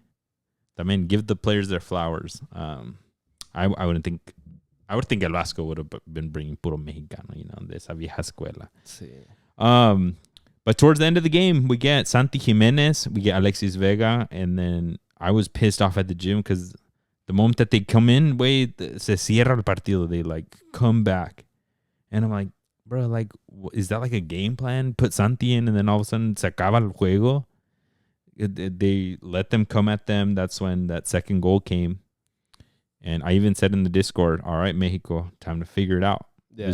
I mean, give the players their flowers. I would think El Vasco would have been bringing puro mexicano, de esa vieja escuela. Sí. But towards the end of the game, we get Santi Jimenez, we get Alexis Vega, and then I was pissed off at the gym because the moment that they come in, se cierra el partido. They like come back, and I'm like, bro, like, is that like a game plan? Put Santi in, and then all of a sudden se acaba el juego. They let them come at them. That's when that second goal came. And I even said in the Discord, all right, Mexico, time to figure it out. Yeah.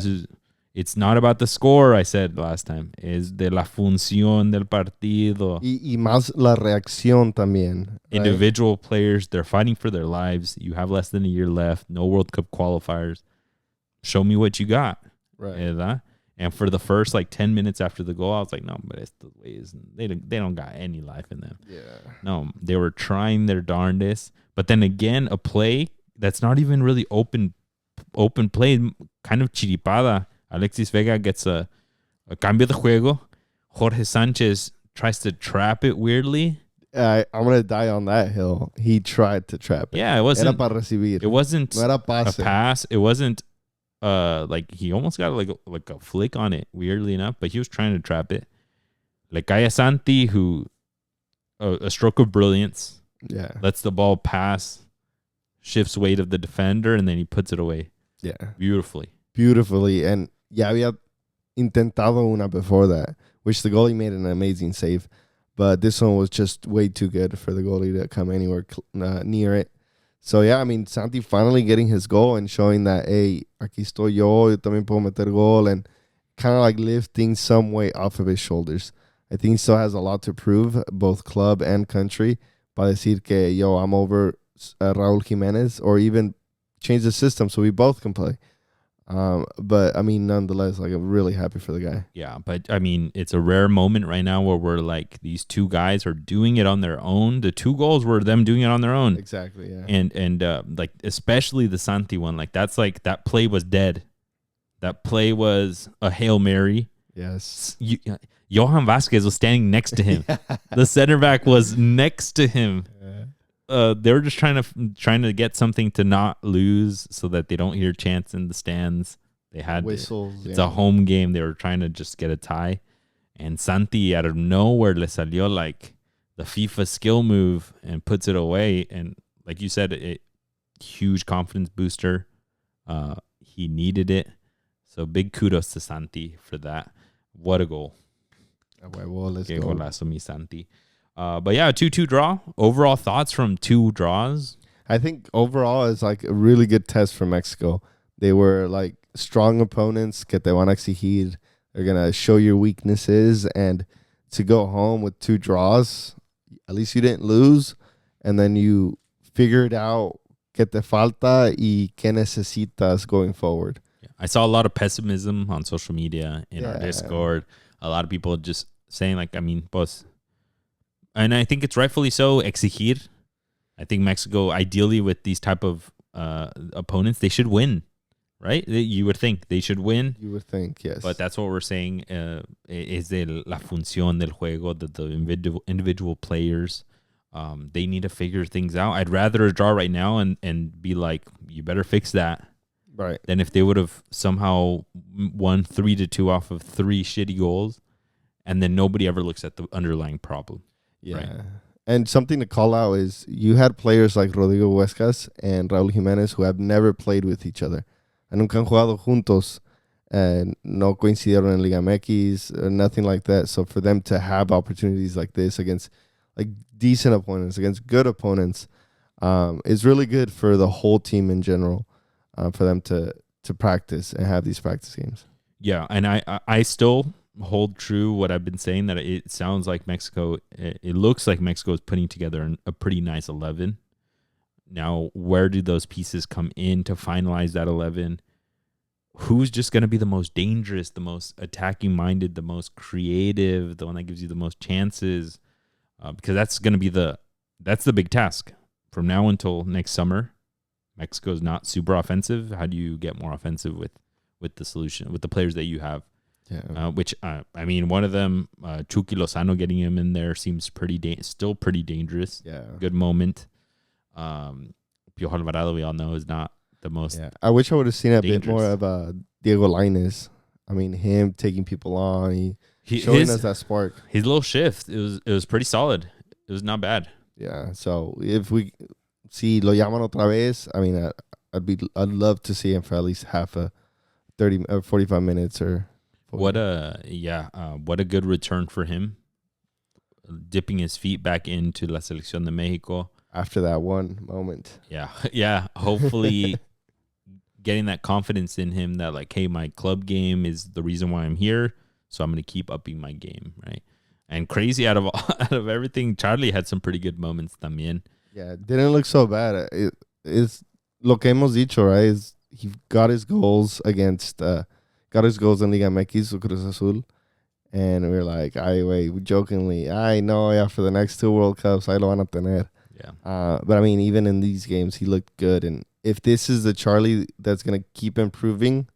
It's not about the score, I said last time. Es de la función del partido. Y más la reacción también. Right? Individual players, they're fighting for their lives. You have less than a year left. No World Cup qualifiers. Show me what you got. Right. ¿Verdad? And for the first like 10 minutes after the goal, I was like, no, but estos ways, they don't got any life in them. Yeah. No, they were trying their darndest. But then again, a play that's not even really open play, kind of chiripada. Alexis Vega gets a cambio de juego. Jorge Sanchez tries to trap it weirdly. I'm going to die on that hill. He tried to trap it. Yeah, it wasn't. Era para recibir. It wasn't no era a pass. It wasn't like he almost got like a flick on it, weirdly enough, but he was trying to trap it. Like Kaya Santi, who a stroke of brilliance. Yeah. Lets the ball pass, shifts weight of the defender, and then he puts it away. Yeah. Beautifully. And ya había intentado una before that, which the goalie made an amazing save. But this one was just way too good for the goalie to come anywhere near it. So, yeah, I mean, Santi finally getting his goal and showing that, hey, aquí estoy yo también puedo meter gol, and kind of like lifting some weight off of his shoulders. I think he still has a lot to prove, both club and country, para decir que, yo, I'm over Raúl Jiménez, or even change the system so we both can play. But I mean, nonetheless, like, I'm really happy for the guy. Yeah, but I mean, it's a rare moment right now where we're like, these two guys are doing it on their own. The two goals were them doing it on their own. Exactly. Yeah. And like, especially the Santi one, like, that's like, that play was dead. That play was a Hail Mary. Yes. Johan Vasquez was standing next to him. The center back was next to him. They were just trying to get something to not lose so that they don't hear chants in the stands. They had whistles. It's a home game. They were trying to just get a tie. And Santi out of nowhere le salió like the FIFA skill move and puts it away. And like you said, a huge confidence booster. He needed it. So big kudos to Santi for that. What a goal. Let's go. Golazo, mi Santi. But yeah, a 2-2 draw. Overall thoughts from two draws? I think overall it's like a really good test for Mexico. They were like strong opponents que te van a exigir. They're going to show your weaknesses, and to go home with 2 draws, at least you didn't lose, and then you figured out que te falta y que necesitas going forward. Yeah. I saw a lot of pessimism on social media, in our Discord. A lot of people just saying like, I mean, pues, and I think it's rightfully so, exigir. I think Mexico, ideally with these type of opponents, they should win, right? You would think they should win. You would think, yes. But that's what we're saying, is la función del juego, the individual players. They need to figure things out. I'd rather a draw right now and be like, you better fix that. Right. Than if they would have somehow won 3-2 off of 3 shitty goals, and then nobody ever looks at the underlying problem. Yeah. Right? And something to call out is you had players like Rodrigo Huescas and Raúl Jiménez who have never played with each other. Nunca han jugado juntos. And no coincidieron en Liga MX, nothing like that. So for them to have opportunities like this against like decent opponents, against good opponents, is really good for the whole team in general, for them to practice and have these practice games. Yeah, and I still hold true what I've been saying, that it sounds like Mexico, it looks like Mexico is putting together a pretty nice 11. Now, where do those pieces come in to finalize that 11? Who's just going to be the most dangerous, the most attacking-minded, the most creative, the one that gives you the most chances? Because that's going to be that's the big task. From now until next summer, Mexico's not super offensive. How do you get more offensive with the solution, with the players that you have? Yeah. I mean, one of them, Chucky Lozano, getting him in there seems still pretty dangerous. Yeah. Good moment. Piojo Alvarado, we all know, is not the most. Yeah. I wish I would have seen a dangerous. bit more of Diego Lainez. I mean, him taking people on, showing us that spark. His little shift, it was pretty solid. It was not bad. Yeah. So if we see lo llaman otra vez, I mean, I'd love to see him for at least half a 30 or 45 minutes or. What a good return for him, dipping his feet back into La Selección de México after that one moment. Yeah. Hopefully, getting that confidence in him that like, hey, my club game is the reason why I'm here, so I'm going to keep upping my game, right? And crazy out of everything, Charlie had some pretty good moments también. Yeah, it didn't look so bad. It's lo que hemos dicho, right? He got his goals against. Got his goals in Liga MX, Cruz Azul. And we were like, jokingly, I know, yeah, for the next 2 World Cups, ahí lo van a tener. Yeah. But I mean, even in these games, he looked good. And if this is the Charlie that's going to keep improving,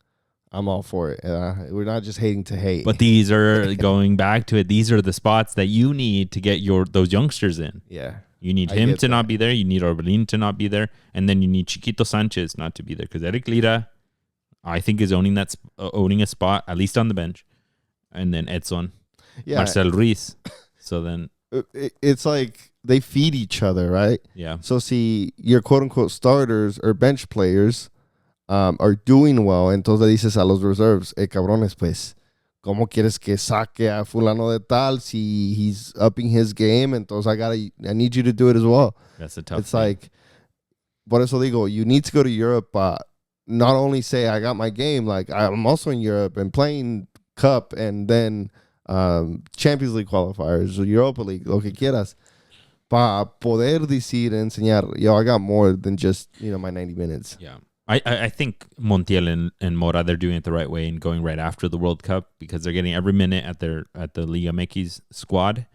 I'm all for it. We're not just hating to hate. But these are, going back to it, these are the spots that you need to get those youngsters in. Yeah. You need him to not be there. You need Orbelin to not be there. And then you need Chiquito Sanchez not to be there. Because Eric Lira, I think, is owning a spot, at least on the bench. And then Edson. Yeah. Marcel Ruiz. So then. It's like they feed each other, right? Yeah. So see, your quote-unquote starters or bench players are doing well. Entonces dices a los reserves, cabrones, pues, ¿cómo quieres que saque a fulano de tal si he's upping his game? Entonces I need you to do it as well. That's a tough It's thing. Like, por eso digo, you need to go to Europe, not only say I got my game, like I'm also in Europe and playing Cup and then Champions League qualifiers or Europa League, lo que quieras, para poder decir, enseñar, I got more than just, my 90 minutes. Yeah. I think Montiel and Mora, they're doing it the right way and going right after the World Cup because they're getting every minute at the Liga MX squad.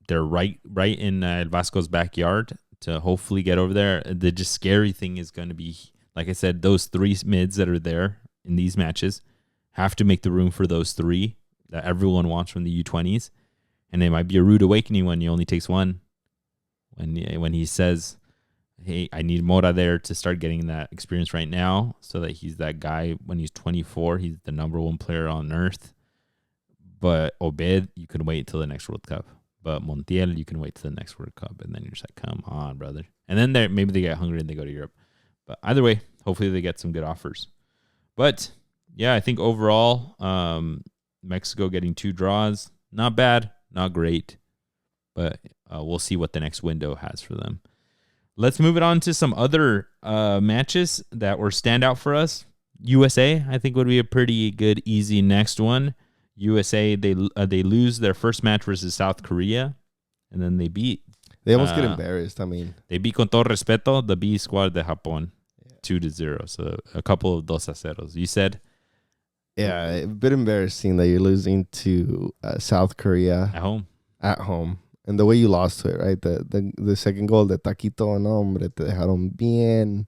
They're right in El Vasco's backyard to hopefully get over there. The just scary thing is going to be, like I said, those 3 mids that are there in these matches have to make the room for those 3 that everyone wants from the U20s. And it might be a rude awakening when he only takes 1. When he says, hey, I need Mora there to start getting that experience right now so that he's that guy when he's 24. He's the number 1 player on earth. But Obed, you can wait till the next World Cup. But Montiel, you can wait till the next World Cup. And then you're just like, come on, brother. And then maybe they get hungry and they go to Europe. But either way, hopefully they get some good offers. But, yeah, I think overall, Mexico getting 2 draws, not bad, not great. But we'll see what the next window has for them. Let's move it on to some other matches that were standout for us. USA, I think, would be a pretty good, easy next one. USA, they lose their first match versus South Korea, and then they beat. They almost get embarrassed. I mean, they beat, con todo respeto, the B squad de Japón, 2-0. So a couple of 2-0. You said, yeah, a bit embarrassing that you're losing to South Korea at home, and the way you lost to it, right? The second goal de Taquito, no hombre, te dejaron bien.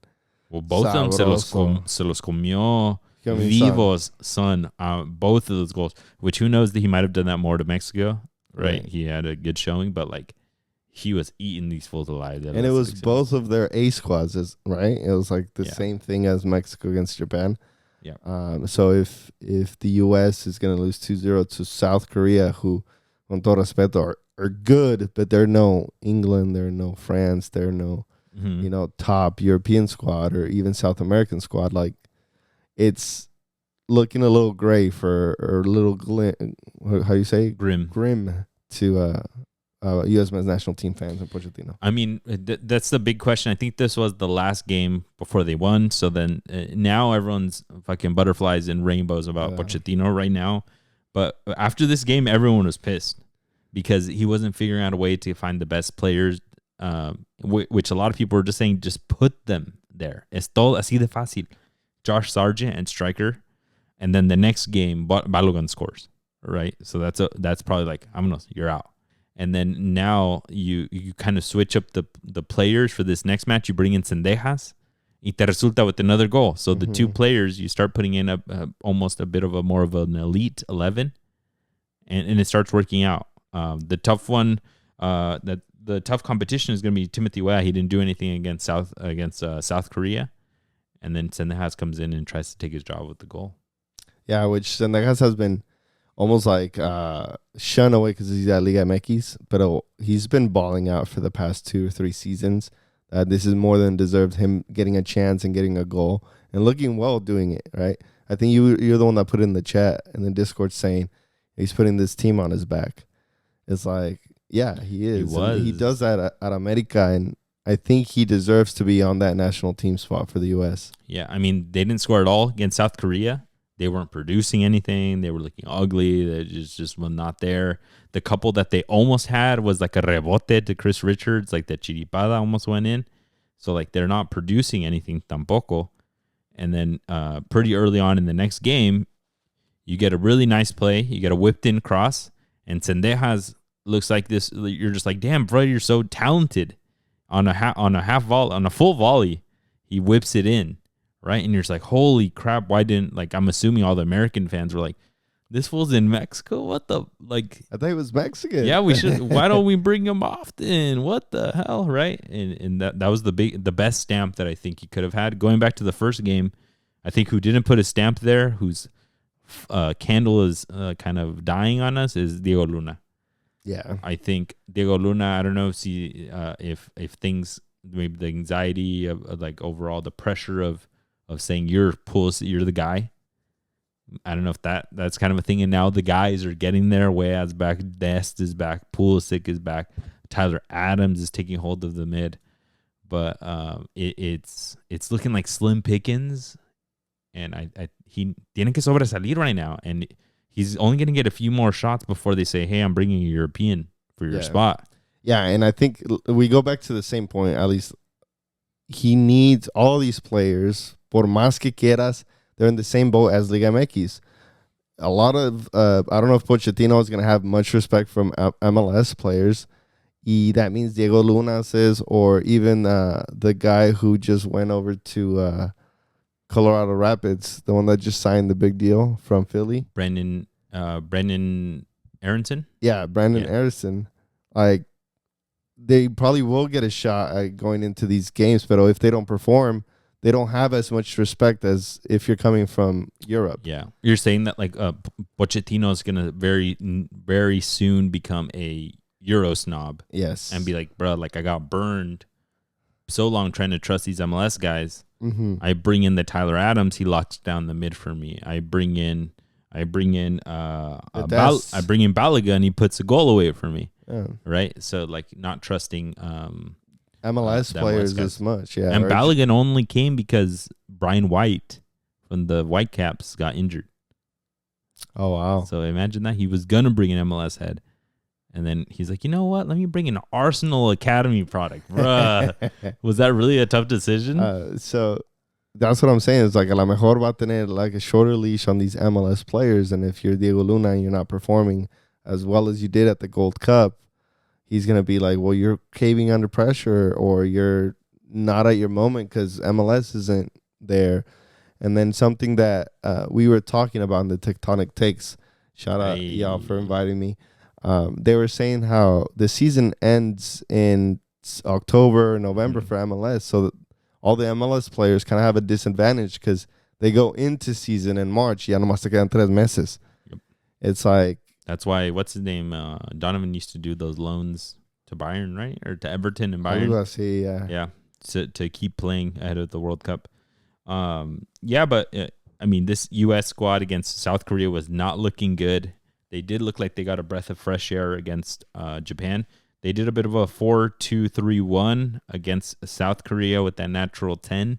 Well, both of them se los comió. Vivos, son. Both of those goals, which who knows that he might have done that more to Mexico, right? He had a good showing, but like he was eating these fools alive. And it was both of their A squads, right? It was like the same thing as Mexico against Japan. Yeah. So if the U.S. is going to lose 2-0 to South Korea, who, con todo respeto, are good, but they're no England, they're no France, they're no top European squad or even South American squad. Like, it's looking a little gray for, or a little how you say grim to U.S. men's national team fans in Pochettino. I mean, that's the big question. I think this was the last game before they won. So then now everyone's fucking butterflies and rainbows about Pochettino right now. But after this game, everyone was pissed because he wasn't figuring out a way to find the best players, which a lot of people were just saying, just put them there. Es todo así de fácil. Josh Sargent and striker. And then the next game, Balogun scores, right? So that's probably like, you're out. And then now you kind of switch up the players for this next match. You bring in Sendejas, y te resulta with another goal. So the two players, you start putting in almost a bit of more of an elite 11, and it starts working out. The tough one, the tough competition is going to be Timothy Weah. He didn't do anything against South Korea, and then Sendejas comes in and tries to take his job with the goal. Yeah, which Sendejas has been almost like shunned away because he's at Liga MX, but he's been balling out for the past 2 or 3 seasons. This is more than deserved, him getting a chance and getting a goal and looking well doing it, right? I think you're the one that put in the chat in the Discord saying he's putting this team on his back. It's like, yeah, he is. He does that at America, and I think he deserves to be on that national team spot for the U.S. Yeah, I mean, they didn't score at all against South Korea. They weren't producing anything. They were looking ugly. They just were not there. The couple that they almost had was like a rebote to Chris Richards, like that chiripada almost went in. So like they're not producing anything tampoco. And then pretty early on in the next game, you get a really nice play. You get a whipped in cross, and Sendejas looks like this. You're just like, damn, bro, you're so talented. On a full volley, he whips it in. Right, and you're just like, holy crap! Why didn't I'm assuming all the American fans were like, this fool's in Mexico. What the like? I thought he was Mexican. Yeah, we should. Why don't we bring him often? What the hell, right? And that was the best stamp that I think he could have had. Going back to the first game, I think who didn't put a stamp there, whose candle is kind of dying on us, is Diego Luna. Yeah, I think Diego Luna. I don't know if things, maybe the anxiety of like overall the pressure of saying you're the guy. I don't know if that's kind of a thing. And now the guys are getting there. Weah's back, Dest is back, Pulisic is back, Tyler Adams is taking hold of the mid. But it's looking like slim pickings, and he tiene que sobresalir right now, and he's only going to get a few more shots before they say, hey, I'm bringing a European for your spot. Yeah, and I think we go back to the same point. At least he needs all these players. Por más que quieras, they're in the same boat as Liga MX. A lot of, I don't know if Pochettino is going to have much respect from MLS players. That means Diego Luna says, or even the guy who just went over to Colorado Rapids, the one that just signed the big deal from Philly. Brendan Aronson? Yeah, Brandon Aronson. Like, they probably will get a shot at going into these games, but if they don't perform, they don't have as much respect as if you're coming from Europe. Yeah. You're saying that Pochettino is going to very, very soon become a Euro snob. Yes. And be like, bro, I got burned so long trying to trust these MLS guys. Mm-hmm. I bring in the Tyler Adams. He locks down the mid for me. I bring in Balogun. He puts a goal away for me. Yeah. Right. So not trusting MLS players as much. Yeah. And Balogun only came because Brian White from the Whitecaps got injured. Oh, wow. So imagine that. He was going to bring an MLS head. And then he's like, you know what? Let me bring an Arsenal Academy product. Bruh. Was that really a tough decision? So that's what I'm saying. It's a la mejor va a tener a shorter leash on these MLS players. And if you're Diego Luna and you're not performing as well as you did at the Gold Cup, he's going to be like, well, you're caving under pressure or you're not at your moment because MLS isn't there. And then something that we were talking about in the Tectonic Takes, shout out y'all for inviting me. They were saying how the season ends in October, November for MLS. So that all the MLS players kind of have a disadvantage because they go into season in March. Ya nomás te quedan 3 meses. Yep. It's like, That's why, what's his name? Donovan used to do those loans to Bayern, right? Or to Everton and Bayern. Así, yeah. Yeah, to keep playing ahead of the World Cup. Yeah, but I mean, this U.S. squad against South Korea was not looking good. They did look like they got a breath of fresh air against Japan. They did a bit of a 4-2-3-1 against South Korea with that natural 10.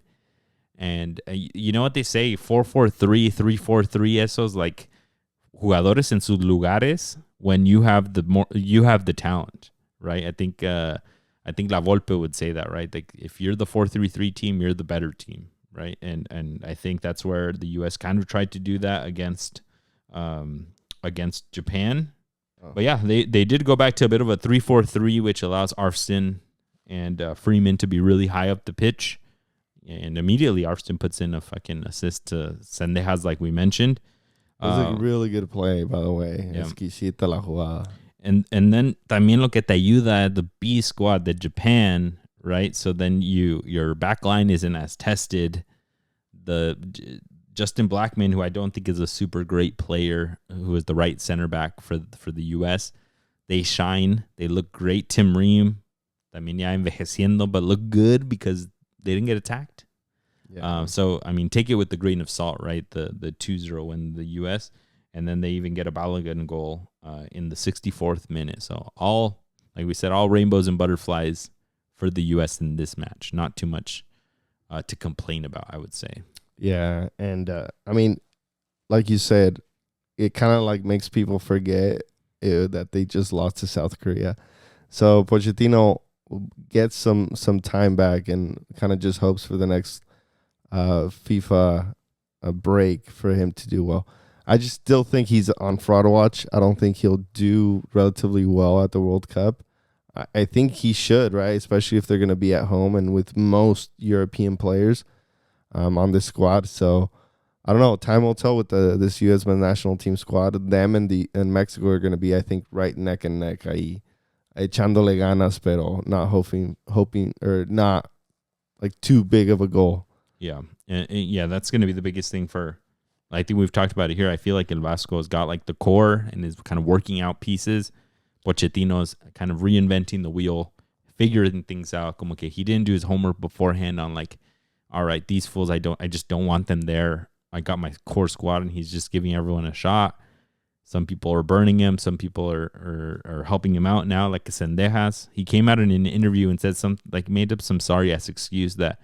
And you know what they say? 4-4-3, 3-4-3. Esos like jugadores en sus lugares when you have the talent, right? I think La Volpe would say that, right? Like if you're the 4-3-3 team, you're the better team, right? And I think that's where the U.S. kind of tried to do that against Japan. But yeah, they did go back to a bit of a 3-4-3, which allows Arfstin and Freeman to be really high up the pitch. And immediately Arfstin puts in a fucking assist to Sendejas, like we mentioned. It was a really good play, by the way. Yeah. Exquisita la jugada. And then también lo que te ayuda, the B squad, the Japan, right? So then your back line isn't as tested. The Justin Blackman, who I don't think is a super great player, who is the right center back for the U.S., they shine. They look great. Tim Ream, I mean, yeah, envejeciendo, but look good because they didn't get attacked. Yeah. So, I mean, take it with the grain of salt, right? The 2-0 win the U.S., and then they even get a Balogun goal in the 64th minute. So all, like we said, all rainbows and butterflies for the U.S. in this match. Not too much to complain about, I would say. Yeah, and I mean, like you said, it kind of like makes people forget that they just lost to South Korea. So Pochettino gets some time back and kind of just hopes for the next FIFA break for him to do well. I just still think he's on fraud watch. I don't think he'll do relatively well at the World Cup. I think he should, right? Especially if they're going to be at home and with most European players on this squad. So I don't know. Time will tell with this U.S. men's national team squad. Them and Mexico are going to be, I think, right neck and neck. Echándole ganas, pero not hoping or not like too big of a goal. Yeah, and yeah, that's going to be the biggest thing for. I think we've talked about it here. I feel like El Vasco has got like the core and is kind of working out pieces. Pochettino's kind of reinventing the wheel, figuring things out. Como que he didn't do his homework beforehand on like, all right, these fools, I just don't want them there. I got my core squad, and he's just giving everyone a shot. Some people are burning him. Some people are helping him out now, like Sendejas. He came out in an interview and said made up some sorry ass excuse that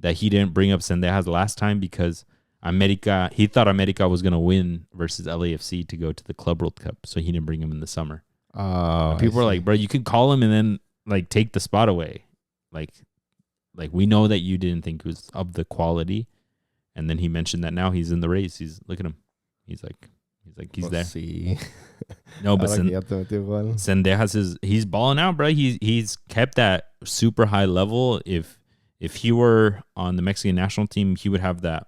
he didn't bring up Sendejas last time because he thought America was gonna win versus LAFC to go to the Club World Cup, so he didn't bring him in the summer. People are like, bro, you can call him and then like take the spot away, like we know that you didn't think it was of the quality, and then he mentioned that now he's in the race. Look at him, he's there. See. No, but Sendejas he's balling out, bro. He's kept that super high level. If he were on the Mexican national team, he would have that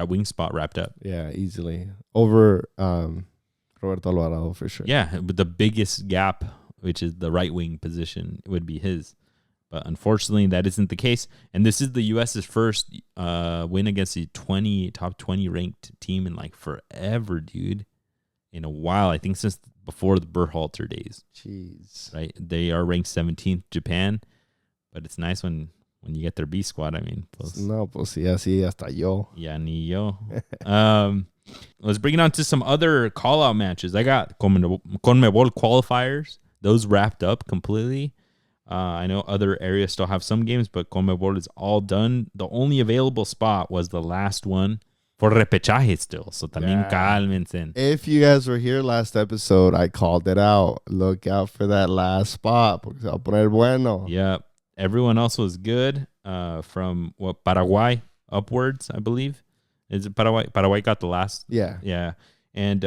wing spot wrapped up. Yeah, easily over Roberto Alvarado for sure. Yeah, but the biggest gap, which is the right wing position, would be his. But unfortunately, that isn't the case. And this is the U.S.'s first win against a top 20 ranked team in like forever, dude. In a while, I think since before the Berhalter days. Jeez. Right? They are ranked 17th, Japan. But it's nice when you get their B squad. I mean, no, pues sí, así hasta yo. Ya ni yo. Let's bring it on to some other call-out matches. I got CONMEBOL qualifiers. Those wrapped up completely. I know other areas still have some games, but CONMEBOL is all done. The only available spot was the last one for repechaje still. So también cálmense. If you guys were here last episode, I called it out. Look out for that last spot. Porque se va a poner bueno. Yep. Everyone else was good from Paraguay upwards, I believe. Is it Paraguay? Paraguay got the last. Yeah. Yeah. And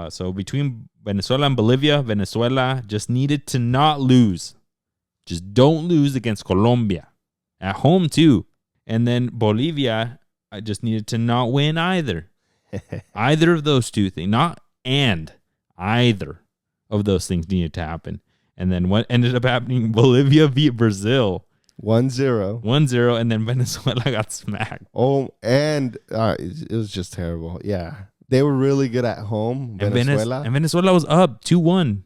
so between Venezuela and Bolivia, Venezuela just needed to not lose. Just don't lose against Colombia. At home, too. And then Bolivia, I just needed to not win either. Either of those two things. Either of those things needed to happen. And then what ended up happening, Bolivia beat Brazil. 1-0. 1-0, and then Venezuela got smacked. Oh, and it was just terrible. Yeah. They were really good at home. Venezuela. And Venezuela was up 2-1.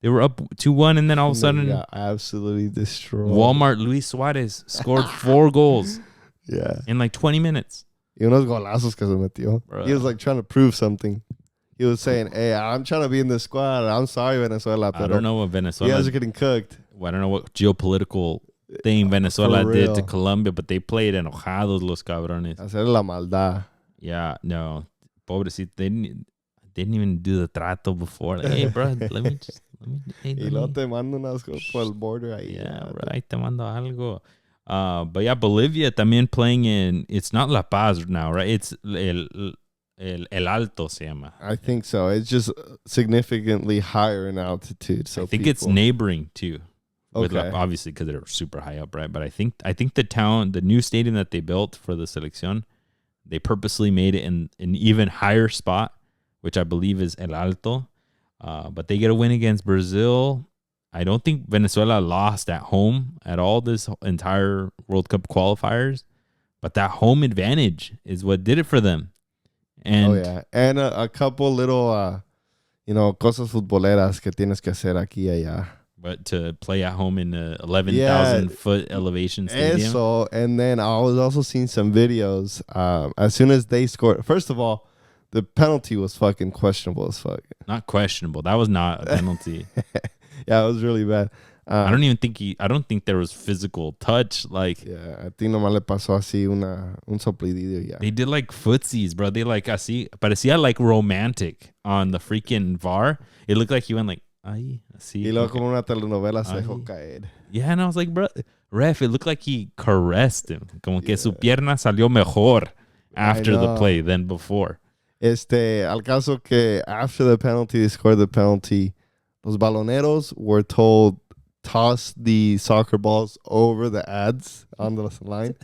They were up 2-1, and then all of a sudden, got absolutely destroyed. Walmart Luis Suarez scored 4 goals. Yeah. In like 20 minutes. Y unos golazos que se metió. Bro. He was like trying to prove something. He was saying, hey, I'm trying to be in the squad. I'm sorry, Venezuela. I don't know what Venezuela... You guys are getting cooked. I don't know what geopolitical thing Venezuela did to Colombia, but they played enojados los cabrones. Hacer la maldad. Yeah, no. Pobrecito. They didn't even do the trato before. Like, hey, bro, let me... Y luego te mando unas cosas por el border ahí. Yeah, bro, ahí te mando algo. But yeah, Bolivia también playing in... It's not La Paz now, right? It's El Alto se llama. I think so. It's just significantly higher in altitude. So I think it's neighboring too. Okay. Obviously, because they're super high up, right? But I think the new stadium that they built for the selección, they purposely made it in an even higher spot, which I believe is El Alto. But they get a win against Brazil. I don't think Venezuela lost at home at all this entire World Cup qualifiers, but that home advantage is what did it for them. And and a couple little, cosas futboleras que tienes que hacer aquí y allá. But to play at home in a 11,000 foot elevation stadium. Eso, and then I was also seeing some videos. As soon as they scored, first of all, the penalty was fucking questionable as fuck. Not questionable. That was not a penalty. Yeah, it was really bad. I don't think there was physical touch. Like, yeah, a ti nomás le pasó así un soplidillo ya. They did like footsies, bro. They like así, parecía like romantic on the freaking VAR. It looked like he went like, ay, así. Y luego como una telenovela se dejó caer. Yeah, and I was like, bro, ref, it looked like he caressed him. Como que su pierna salió mejor after the play than before. Al caso que after the penalty, they scored the penalty. Los baloneros were told, toss the soccer balls over the ads on the line.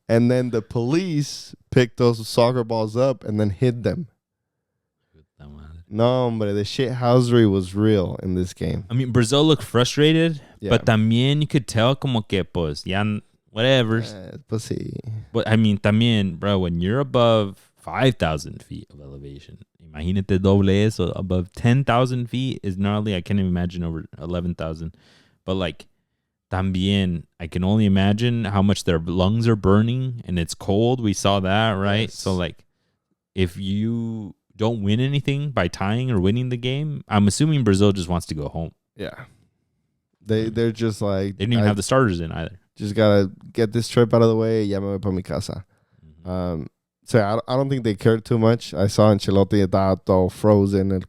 And then the police picked those soccer balls up and then hid them. No, hombre, the shithousery was real in this game. I mean, Brazil looked frustrated, but también you could tell como que, pues, ya, whatever. Pues sí. But, I mean, también, bro, when you're above 5,000 feet of elevation, imagínate doble eso, above 10,000 feet is gnarly. I can't even imagine over 11,000. But, like, también, I can only imagine how much their lungs are burning, and it's cold. We saw that, right? Yes. So, like, if you don't win anything by tying or winning the game, I'm assuming Brazil just wants to go home. Yeah. They're just like... They didn't even have the starters in either. Just got to get this trip out of the way. Ya me voy pa mi casa. Mm-hmm. So I don't think they cared too much. I saw Ancelotti estaba todo frozen,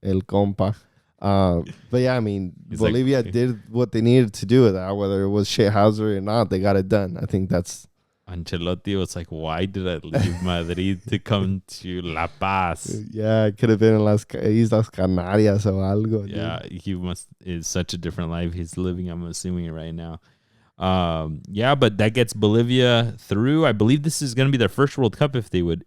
el compa. But yeah, I mean, Bolivia did what they needed to do with that. Whether it was shithousery or not, they got it done. I think that's... Ancelotti was like, why did I leave Madrid to come to La Paz? Yeah, it could have been in Las Islas Canarias or algo. Yeah, is such a different life he's living, I'm assuming, right now. Yeah, but that gets Bolivia through. I believe this is going to be their first World Cup if they would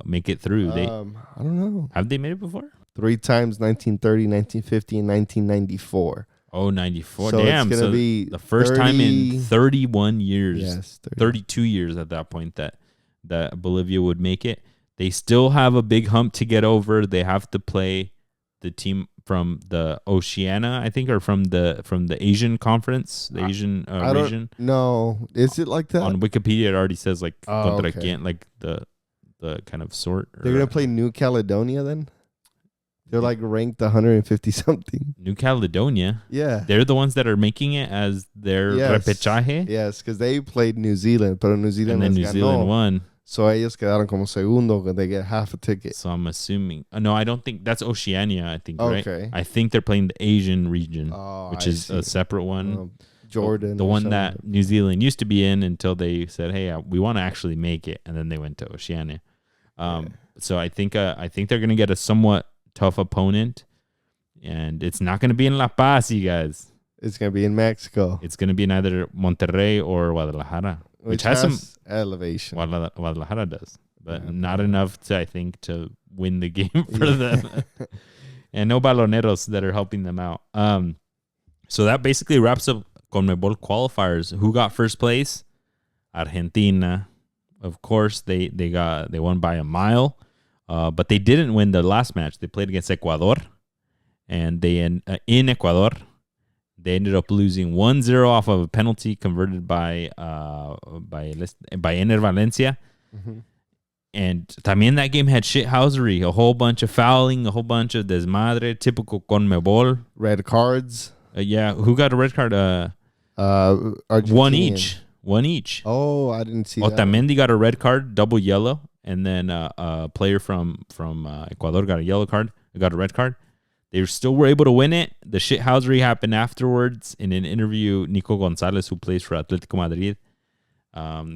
make it through. I don't know. Have they made it before? 3 times, 1930, 1950, and 1994. Oh, 94. So damn. It's gonna be the first 30, time in 31 years. Yes. 32 years at that point that Bolivia would make it. They still have a big hump to get over. They have to play the team from the Oceania, I think, or from the Asian conference, the Asian region. No, is it like that? On Wikipedia, it already says like contra quien, like the kind of sort. They're gonna play New Caledonia then. They're like ranked 150 something. New Caledonia. Yeah. They're the ones that are making it as their repechaje. Yes, because they played New Zealand, but New Zealand New Zealand won. So ellos quedaron como segundo, because they get half a ticket. So I'm assuming. No, I don't think that's Oceania. I think right. Okay. I think they're playing the Asian region, which is a separate one. Jordan, the one that New Zealand used to be in until they said, "Hey, we want to actually make it," and then they went to Oceania. So I think they're gonna get a somewhat tough opponent, and it's not going to be in La Paz, you guys. It's going to be in Mexico. It's going to be in either Monterrey or Guadalajara, which has some elevation. Guadalajara does, but not enough to, I think, to win the game for them. And no baloneros that are helping them out. So that basically wraps up CONMEBOL qualifiers. Who got first place? Argentina. Of course, they won by a mile. But they didn't win the last match. They played against Ecuador, and they in Ecuador, they ended up losing 1-0 off of a penalty converted by Ener Valencia. Mm-hmm. And también that game had shithousery, a whole bunch of fouling, a whole bunch of desmadre, typical CONMEBOL. Red cards. Yeah, who got a red card? Argentina. One each. Oh, I didn't see that. Otamendi got a red card, double yellow, and then a player from Ecuador got a red card. They still were able to win it. The shithousery happened afterwards. In an interview, Nico Gonzalez, who plays for Atletico Madrid,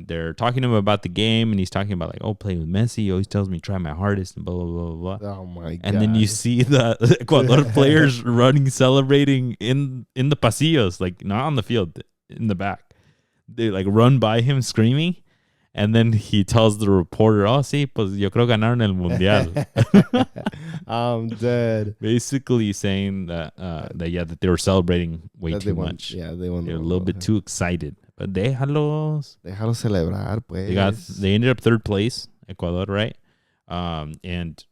they're talking to him about the game, and he's talking about like, playing with Messi. He always tells me try my hardest and blah blah blah blah. Oh my god! And then you see the Ecuador players running, celebrating in the pasillos, like not on the field, in the back. They like run by him screaming, and then he tells the reporter, sí, pues yo creo ganaron el mundial. I'm dead. Basically saying that they were celebrating way too much. Yeah, they won. They're a little bit too excited. But déjalos celebrar, pues. They ended up third place, Ecuador, right? And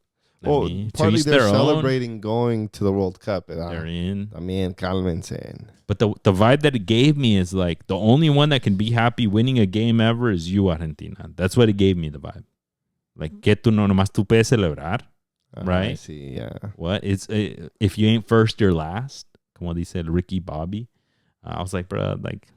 partly they're celebrating going to the World Cup. They're in. También cálmense. But the vibe that it gave me is like the only one that can be happy winning a game ever is you, Argentina. That's what it gave me, the vibe. Like, que tú no nomás tú puedes celebrar, right? I see, yeah. What? If you ain't first, you're last. Como dice Ricky Bobby. I was like, bro, like,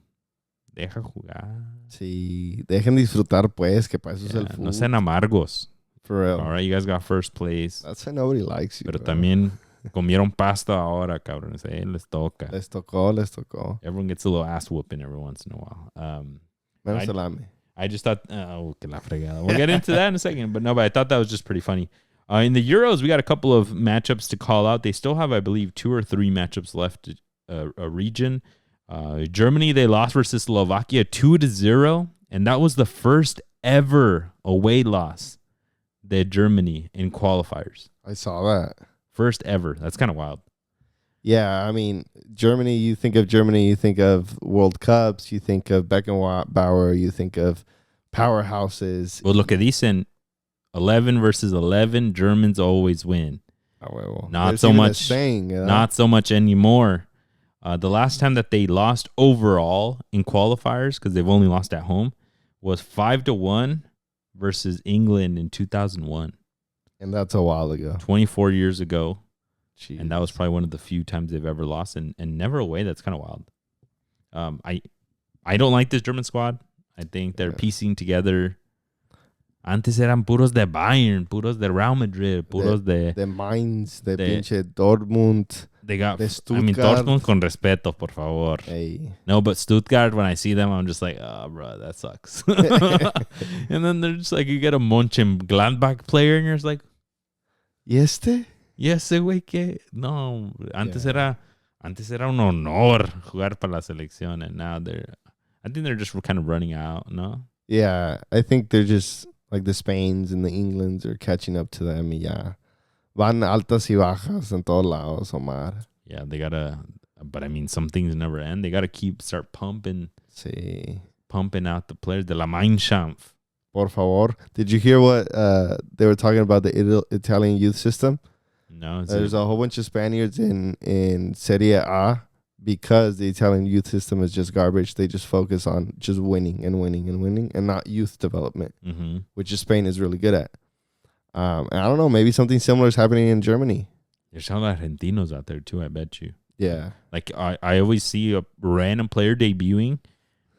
deja jugar. Sí, dejen disfrutar, pues, que para eso es el fútbol. No sean amargos. For real. All right, you guys got first place. That's why nobody likes you. Pero bro. también comieron pasta ahora, cabrones. Les toca. Les tocó. Everyone gets a little ass whooping every once in a while. Menos el AME. I just thought, que la fregada. We'll get into that in a second. But I thought that was just pretty funny. In the Euros, we got a couple of matchups to call out. They still have, I believe, 2 or 3 matchups left a region. Germany, they lost versus Slovakia 2-0. And that was the first ever away loss that Germany in qualifiers. I saw that. First ever. That's kind of wild. Yeah, I mean, Germany, you think of World Cups, you think of Beckenbauer, you think of powerhouses. Well, lo que dicen, 11 versus 11, Germans always win. Not so much saying, not so much anymore. The last time that they lost overall in qualifiers, because they've only lost at home, was 5-1 versus England in 2001. And that's a while ago. 24 years ago. Jeez. And that was probably one of the few times they've ever lost, and never away. That's kind of wild. I don't like this German squad. I think they're piecing together. Antes eran puros de Bayern, puros de Real Madrid, puros de Mainz, de pinche Dortmund. They got, de Stuttgart. I mean, Dortmund con respeto, por favor. Hey. No, but Stuttgart, when I see them, I'm just like, bro, that sucks. And then they're just like, you get a Mönchengladbach player, and you're just like, ¿Y este? ¿Y ese güey qué? No, antes era un honor jugar para la selección, and now I think they're just kind of running out, no? Yeah, I think they're just like the Spains and the Englands are catching up to them. Yeah, van altas y bajas en todos lados, Omar. Yeah, they gotta, but I mean, some things never end. They gotta start pumping out the players. De la Mannschaft. Por favor. Did you hear what they were talking about the Italian youth system? No, there's a whole bunch of Spaniards in Serie A because the Italian youth system is just garbage. They just focus on just winning and not youth development, which is Spain is really good at. And I don't know, maybe something similar is happening in Germany. There's some Argentinos out there too, I bet you. Yeah. Like I always see a random player debuting,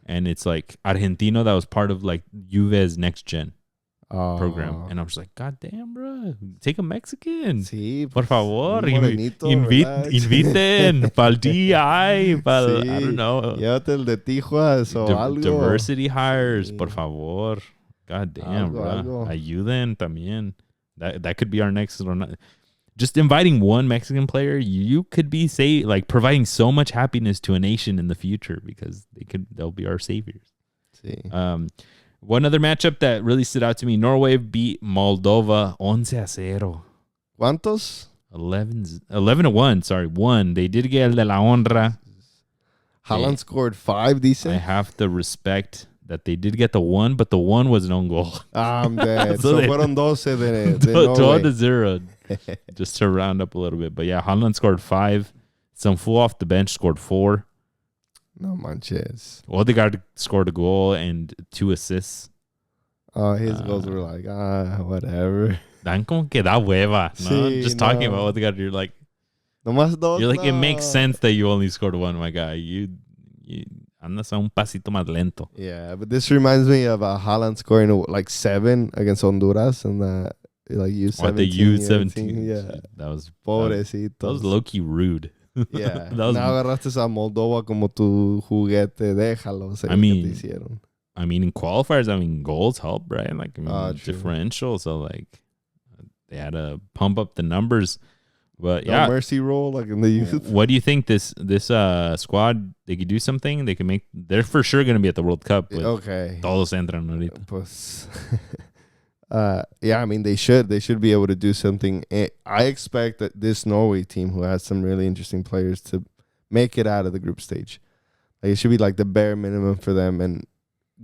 and it's like Argentino that was part of like Juve's next gen program, and I was like, God damn, bro, take a Mexican. Sí, por favor, morenito, inviten pa'l DI, I don't know. Llévate el de Tijuas o algo. Diversity hires, por favor. God damn, bro. Ayuden también. That could be our next one. Just inviting one Mexican player, you could be providing so much happiness to a nation in the future, because they'll be our saviors. Sí. One other matchup that really stood out to me, Norway beat Moldova 11-0. ¿Cuántos? 11-1, sorry, 1. They did get el de la honra. Haaland scored 5, dice. I have to respect that they did get the one, but the one was an own goal. I'm dead. So fueron 12 de 12-0, just to round up a little bit. But yeah, Holland scored 5. Some fool off the bench scored 4. No manches. Odegaard scored a goal and 2 assists. Oh, his goals were like, whatever. Dan como que da hueva, no? Sí, just talking about Odegaard, you're like, Nomás dos, you're like, it makes sense that you only scored 1, my guy. You andas a un pasito más lento. Yeah, but this reminds me of Haaland scoring like 7 against Honduras and the like U17. The U17. Yeah, that was pobrecito. That was low-key rude. Yeah. Now agarraste a Moldova como tu juguete. Déjalo. I mean, in qualifiers, goals help, right? Like, differential. So, like, they had to pump up the numbers. But, yeah. Mercy roll, like in the youth. What do you think this squad, they could do something? They can they're for sure going to be at the World Cup. Okay. Todos entran ahorita. Pues, yeah, I mean, they should be able to do something. I expect that this Norway team, who has some really interesting players, to make it out of the group stage. Like, it should be like the bare minimum for them. And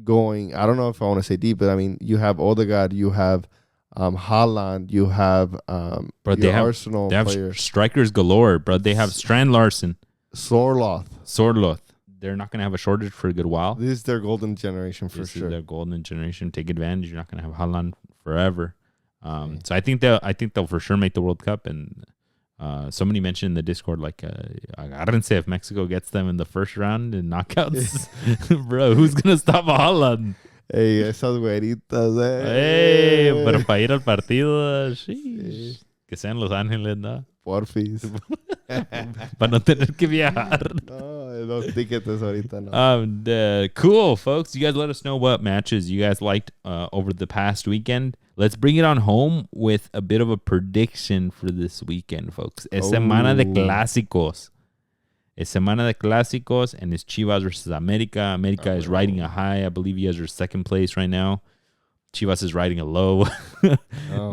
going, I don't know if I want to say deep, but I mean, you have Odegaard, you have Haaland, you have Arsenal players. Strikers galore, bro. They have Strand Larsen, Sorloth. They're not going to have a shortage for a good while. This is their golden generation for sure. This is their golden generation. Take advantage. You're not going to have Haaland forever. So I think they'll for sure make the World Cup. And somebody mentioned in the Discord, like, agárrense if Mexico gets them in the first round in knockouts. Bro, who's going to stop Haaland? Hey, esas güeritas, Hey, pero para ir al partido, que sean Los Ángeles, ¿no? Porfis. Para no tener que viajar. No, los tickets ahorita no. Cool, folks. You guys let us know what matches you guys liked over the past weekend. Let's bring it on home with a bit of a prediction for this weekend, folks. Es semana de clásicos. It's semana de clásicos, and it's Chivas versus America. America is riding a high. I believe you guys are second place right now. Chivas is riding a low.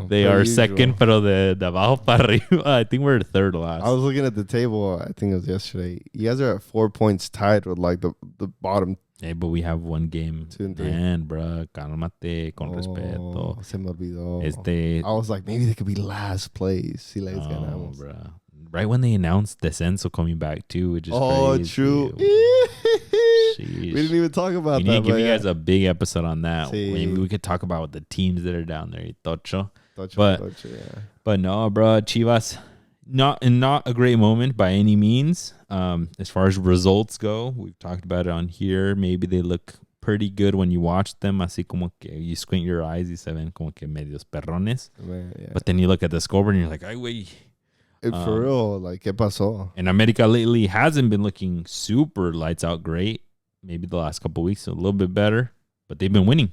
They are second, pero de abajo para arriba. I think we're third last. I was looking at the table. I think it was yesterday. You guys are at 4 points tied with like the bottom. Hey, but we have one game. 2 and 3. Man, bro, cálmate, con respeto. Se me olvidó. I was like, maybe they could be last place. Si les ganamos. Bro. Right when they announced Descenso coming back too, which is crazy. True. We didn't even talk about that. We need to give you guys a big episode on that. Maybe we could talk about the teams that are down there. Tocho. But no, bro, Chivas, not a great moment by any means. As far as results go, we've talked about it on here. Maybe they look pretty good when you watch them. Así como que you squint your eyes y se ven como que medios perrones. Yeah. But then you look at the scoreboard and you're like, ay, güey. For real, like, ¿qué pasó? And America lately hasn't been looking super lights out great. Maybe the last couple of weeks a little bit better, but they've been winning.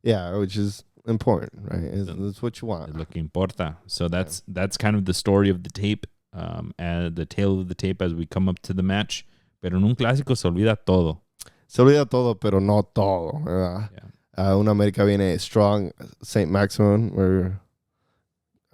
Yeah, which is important, right? That's what you want. Lo que importa. So that's kind of the story of the tape, and the tale of the tape as we come up to the match. Pero en un clásico se olvida todo. Se olvida todo, pero no todo, ¿verdad? Yeah. Una America viene strong. St. Maximum, where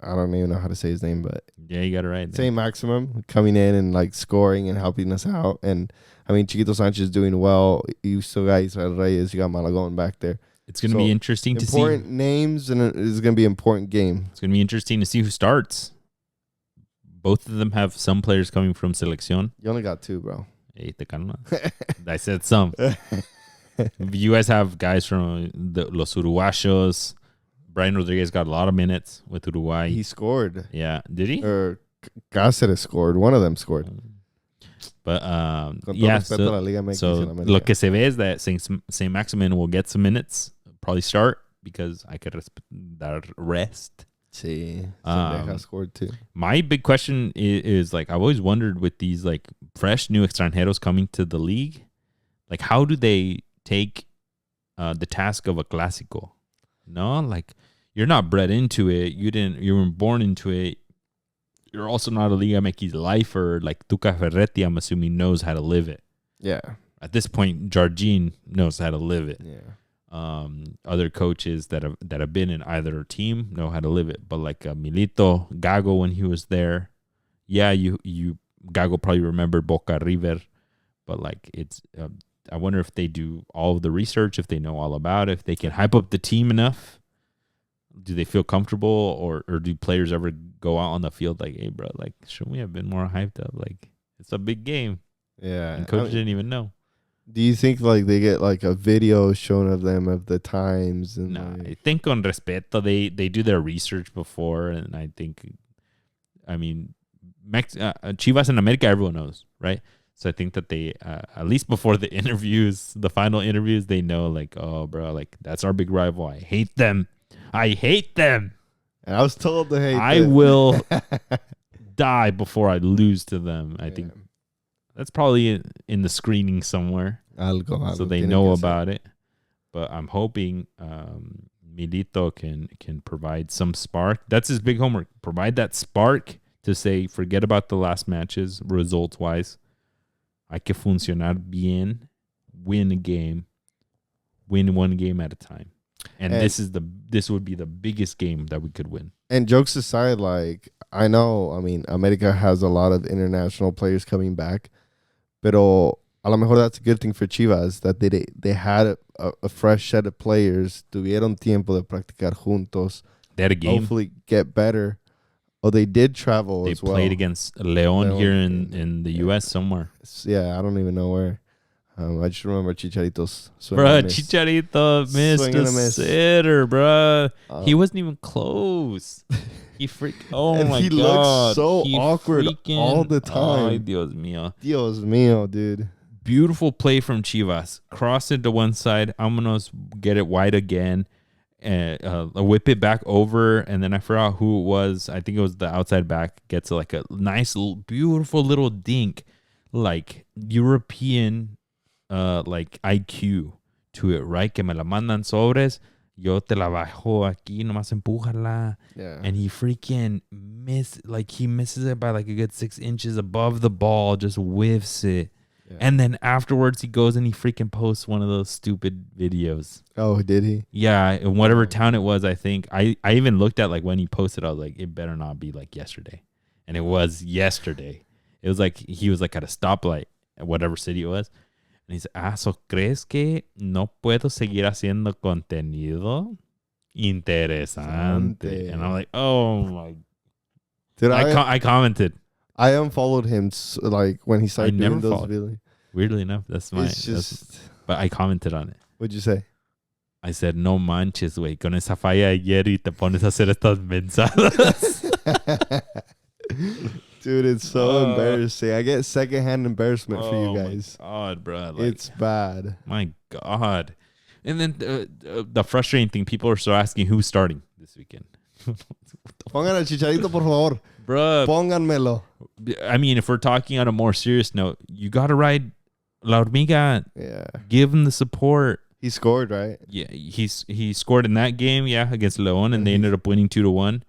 I don't even know how to say his name, but yeah, you got it right. St. Maximum coming in and like scoring and helping us out. And I mean, Chiquito Sanchez doing well. You still got Israel Reyes, you got Malagon back there. It's going to be interesting to see. Important names, and it's going to be an important game. It's going to be interesting to see who starts. Both of them have some players coming from Selección. You only got 2, bro. Hey, te calma. I said some. You guys have guys from Los Uruguayos. Brian Rodriguez got a lot of minutes with Uruguay. He scored. Yeah. Did he? Or Cáceres scored. One of them scored. But, yeah. So lo que se ve is that St. Maximin will get some minutes, probably start, because I could dar rest. Sí. Scored too. My big question is, like, I've always wondered with these, like, fresh new extranjeros coming to the league, like, how do they take the task of a Clásico? No, like, you're not bred into it. You weren't born into it. You're also not a Liga MX lifer. Like Tuca Ferretti, I'm assuming, knows how to live it. Yeah. At this point, Jardine knows how to live it. Yeah. Other coaches that have been in either team know how to live it. But like Milito, Gago, when he was there, yeah, you Gago probably remembered Boca River, but like it's I wonder if they do all of the research, if they know all about it, if they can hype up the team enough. Do they feel comfortable, or do players ever go out on the field like, hey, bro, like, shouldn't we have been more hyped up? Like, it's a big game. Yeah. And coach didn't even know. Do you think like they get like a video shown of them of the times? And No, like, I think con respeto, they do their research before, and I think, I mean, Chivas in America, everyone knows, right? So I think that they, at least before the interviews, the final interviews, they know like, oh, bro, like that's our big rival. I hate them. And I was told to hate them. I will die before I lose to them. I think that's probably in the screening somewhere. Algo, so they know about it. But I'm hoping Milito can provide some spark. That's his big homework. Provide that spark to say, forget about the last matches, results-wise. Hay que funcionar bien, win a game, win one game at a time. And this would be the biggest game that we could win. And jokes aside, like, I know, I mean, America has a lot of international players coming back, pero a lo mejor that's a good thing for Chivas, that they had a fresh set of players, tuvieron tiempo de practicar juntos. They had a game. Hopefully get better. Oh, they did travel as well. They played against León here in the U.S. somewhere. Yeah, I don't even know where. I just remember Chicharito's swing. Bro, Chicharito missed a sitter, bro. He wasn't even close. He freaked. Oh, and my he God. Looks so awkward all the time. Ay, Dios mío. Dios mío, dude. Beautiful play from Chivas. Cross it to one side. Vámonos, get it wide again. Whip it back over. And then I forgot who it was. I think it was the outside back. Gets like a nice, beautiful little dink. Like European like IQ to it, right? Que me la mandan sobres, yo te la bajo aquí, nomás empújala. Yeah. And he freaking he misses it by like a good 6 inches above the ball, just whiffs it. Yeah. And then afterwards he goes and he freaking posts one of those stupid videos. Oh, did he? Yeah, in whatever town it was, I think. I even looked at like when he posted, I was like, it better not be like yesterday. And it was yesterday. It was like he was like at a stoplight at whatever city it was. And he said, ¿so crees que no puedo seguir haciendo contenido interesante? And I'm like, oh my. Dude, I commented. I unfollowed him like when he started doing those videos. Weirdly enough, that's my. But I commented on it. What'd you say? I said, no manches, güey, con esa falla ayer y te pones a hacer estas mensadas. Dude, it's so embarrassing. I get secondhand embarrassment for you guys. Oh, my God, bro. Like, it's bad. My God. And then the frustrating thing, people are still asking who's starting this weekend. Pongan a Chicharito, por favor. Bro. Pónganmelo. I mean, if we're talking on a more serious note, you got to ride La Hormiga. Yeah. Give him the support. He scored, right? Yeah, he scored in that game, against León, and they ended up winning 2-1.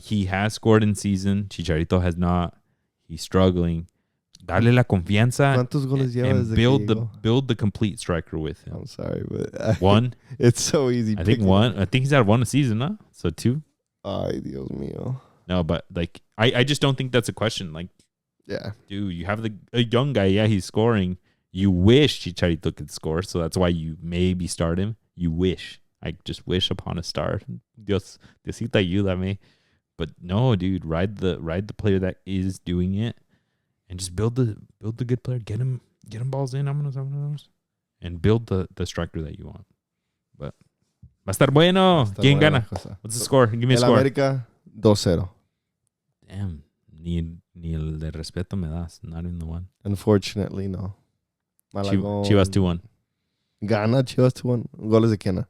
He has scored in season. Chicharito has not. He's struggling. Dale la confianza. ¿Cuántos goles lleva and desde build the complete striker with him. I'm sorry, but one. It's so easy. I think one. I think he's had one a season, huh? So 2. Ay, Dios mío. No, but like I just don't think that's a question. Like, yeah, dude, you have a young guy. Yeah, he's scoring. You wish Chicharito could score, so that's why you maybe start him. You wish. I just wish upon a star. Diosito ayúdame. But no, dude, ride the player that is doing it, and just build the good player. Get him balls in. And build the striker that you want. But va a estar bueno. ¿Quién gana? What's the score? Give me a score. América 2-0. Damn, ni el de respeto me das. Not even the one. Unfortunately, no. Malagon. Chivas 2-1. Gana Chivas 2-1. Goles de quién?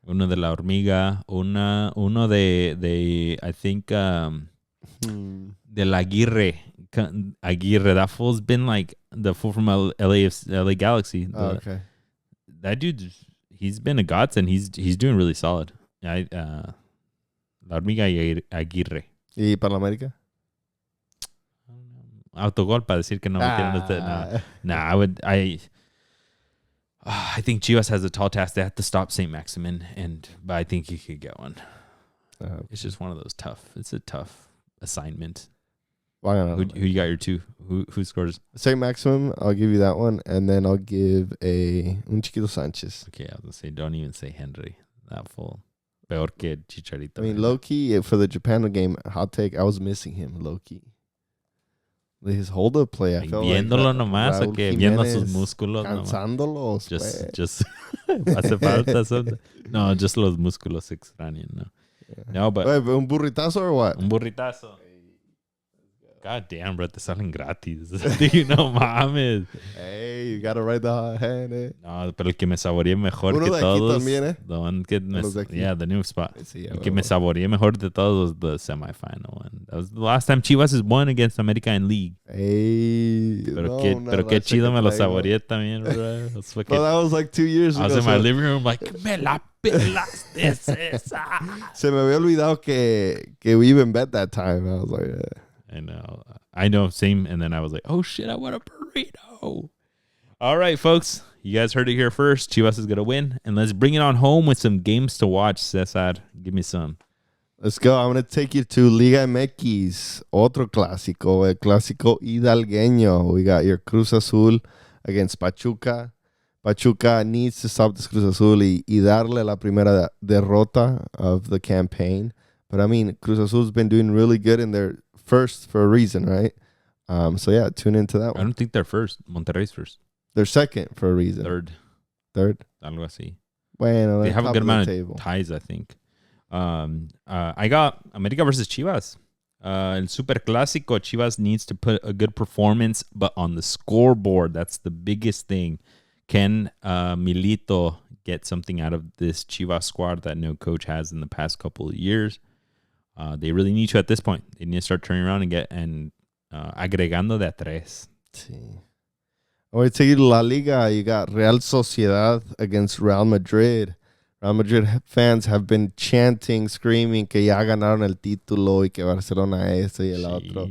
Uno de La Hormiga, uno de I think de la Aguirre. That fool's been like the fool from LA Galaxy. Okay. That dude, he's been a godsend. He's doing really solid. La Hormiga y Aguirre. ¿Y para la América? Autogol para decir que no me quieren. I think Chivas has a tall task. They have to stop St. Maximin, but I think he could get one. It's just one of those tough. It's a tough assignment. Who you got your two? Who scores? Say Maximum. I'll give you that one, and then I'll give un Chiquito Sanchez. Okay, I was gonna say don't even say Henry. That fool. Peor que Chicharito. I mean, low key for the Japan game, hot take. I was missing him, low key. His hold up play. I felt viéndolo like nomás, Raúl o que Jiménez viendo sus músculos. Cansándolos. Just hace falta something. No, just los músculos se extrañan. No, no, but wait, un burritazo or what? Un burritazo. God damn, bro, te salen gratis. No mames. Hey, you gotta ride the hand, eh? No, pero el que me saboreé mejor Uno que de aquí todos. también, eh? The one que the new spot. Sí, el que me saboreé mejor de todos was the semifinal one. That was the last time Chivas has won against America in League. Hey, pero qué chido me lo saboreé también, bro. Well, that was like 2 years ago. I was in my living room like, me la pelaste, Cesar. Se me había olvidado que we even bet that time. I was like, I know, same. And then I was like, oh shit, I want a burrito. All right, folks, you guys heard it here first. Chivas is gonna win, and let's bring it on home with some games to watch. Cesar, give me some. Let's go. I'm gonna take you to Liga MX, otro clásico, el clásico hidalgueño. We got your Cruz Azul against Pachuca. Pachuca needs to stop this Cruz Azul y darle la primera derrota of the campaign. But I mean, Cruz Azul's been doing really good in their first for a reason, right? So yeah, tune into that one. I don't think they're first. Monterrey's first. They're second for a reason. Third. Algo así. Bueno, they have a good amount of ties, I think. I got America versus Chivas. El Super Clásico. Chivas needs to put a good performance, but on the scoreboard, that's the biggest thing. Can Milito get something out of this Chivas squad that no coach has in the past couple of years? They really need to at this point. They need to start turning around and agregando de a tres. Sí. All right, take you to La Liga. You got Real Sociedad against Real Madrid. Real Madrid fans have been chanting, screaming que ya ganaron el título y que Barcelona esto y el otro.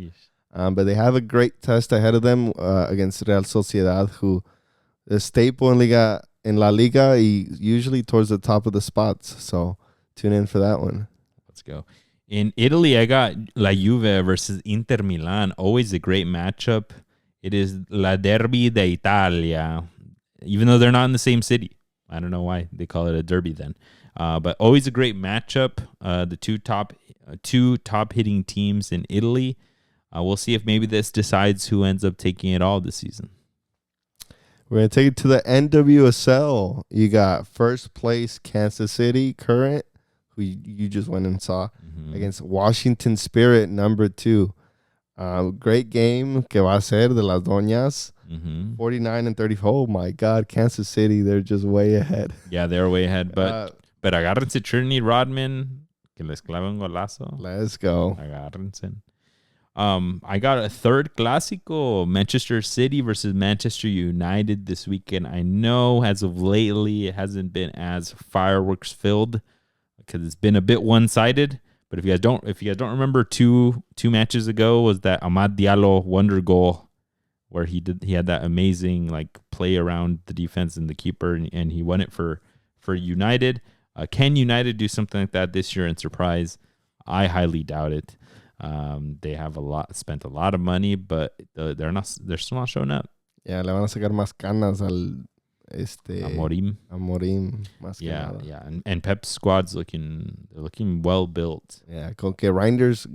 But they have a great test ahead of them against Real Sociedad, who is staple in La Liga, usually towards the top of the spots. So tune in for that one. Let's go. In Italy, I got La Juve versus Inter Milan. Always a great matchup. It is La Derby d'Italia, even though they're not in the same city. I don't know why they call it a derby then. But always a great matchup. The two top hitting teams in Italy. We'll see if maybe this decides who ends up taking it all this season. We're going to take it to the NWSL. You got first place Kansas City current, who you just went and saw, against Washington Spirit, number 2. Great game que va a ser de las doñas. 49-34. Oh my God, Kansas City, they're just way ahead. Yeah, they're way ahead. But agárrense Trinity Rodman, que les clave un golazo. Let's go. Agárrense. I got a third Clásico, Manchester City versus Manchester United this weekend. I know as of lately it hasn't been as fireworks filled because it's been a bit one-sided. But if you guys don't remember, two matches ago was that Amad Diallo wonder goal where he had that amazing like play around the defense and the keeper, and he won it for United. Can United do something like that this year and surprise? I highly doubt it. They have spent a lot of money, but they're still not showing up. Yeah, le van a sacar más canas al Amorim. Más yeah, and Pep's squad's looking well built. Yeah, con que Reinders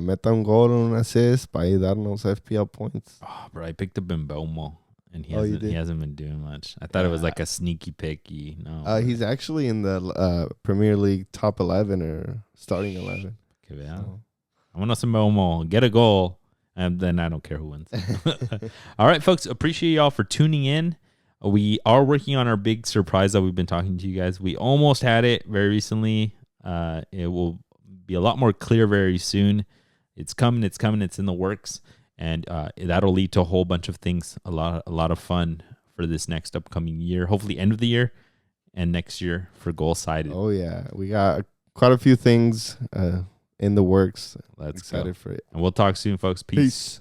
meta un gol, un assist para darnos FPL points. Oh, bro, I picked up Mbeumo, and he hasn't been doing much. I thought it was like a sneaky picky. No, he's actually in the Premier League top 11 or starting 11. Okay, yeah. I want to see Mbeumo get a goal, and then I don't care who wins. All right, folks, appreciate y'all for tuning in. We are working on our big surprise that we've been talking to you guys. We almost had it very recently. It will be a lot more clear very soon. It's coming. It's in the works, and that'll lead to a whole bunch of things. A lot of fun for this next upcoming year. Hopefully, end of the year and next year for golsided. Oh yeah, we got quite a few things in the works. Let's excited go. for it. And we'll talk soon, folks. Peace.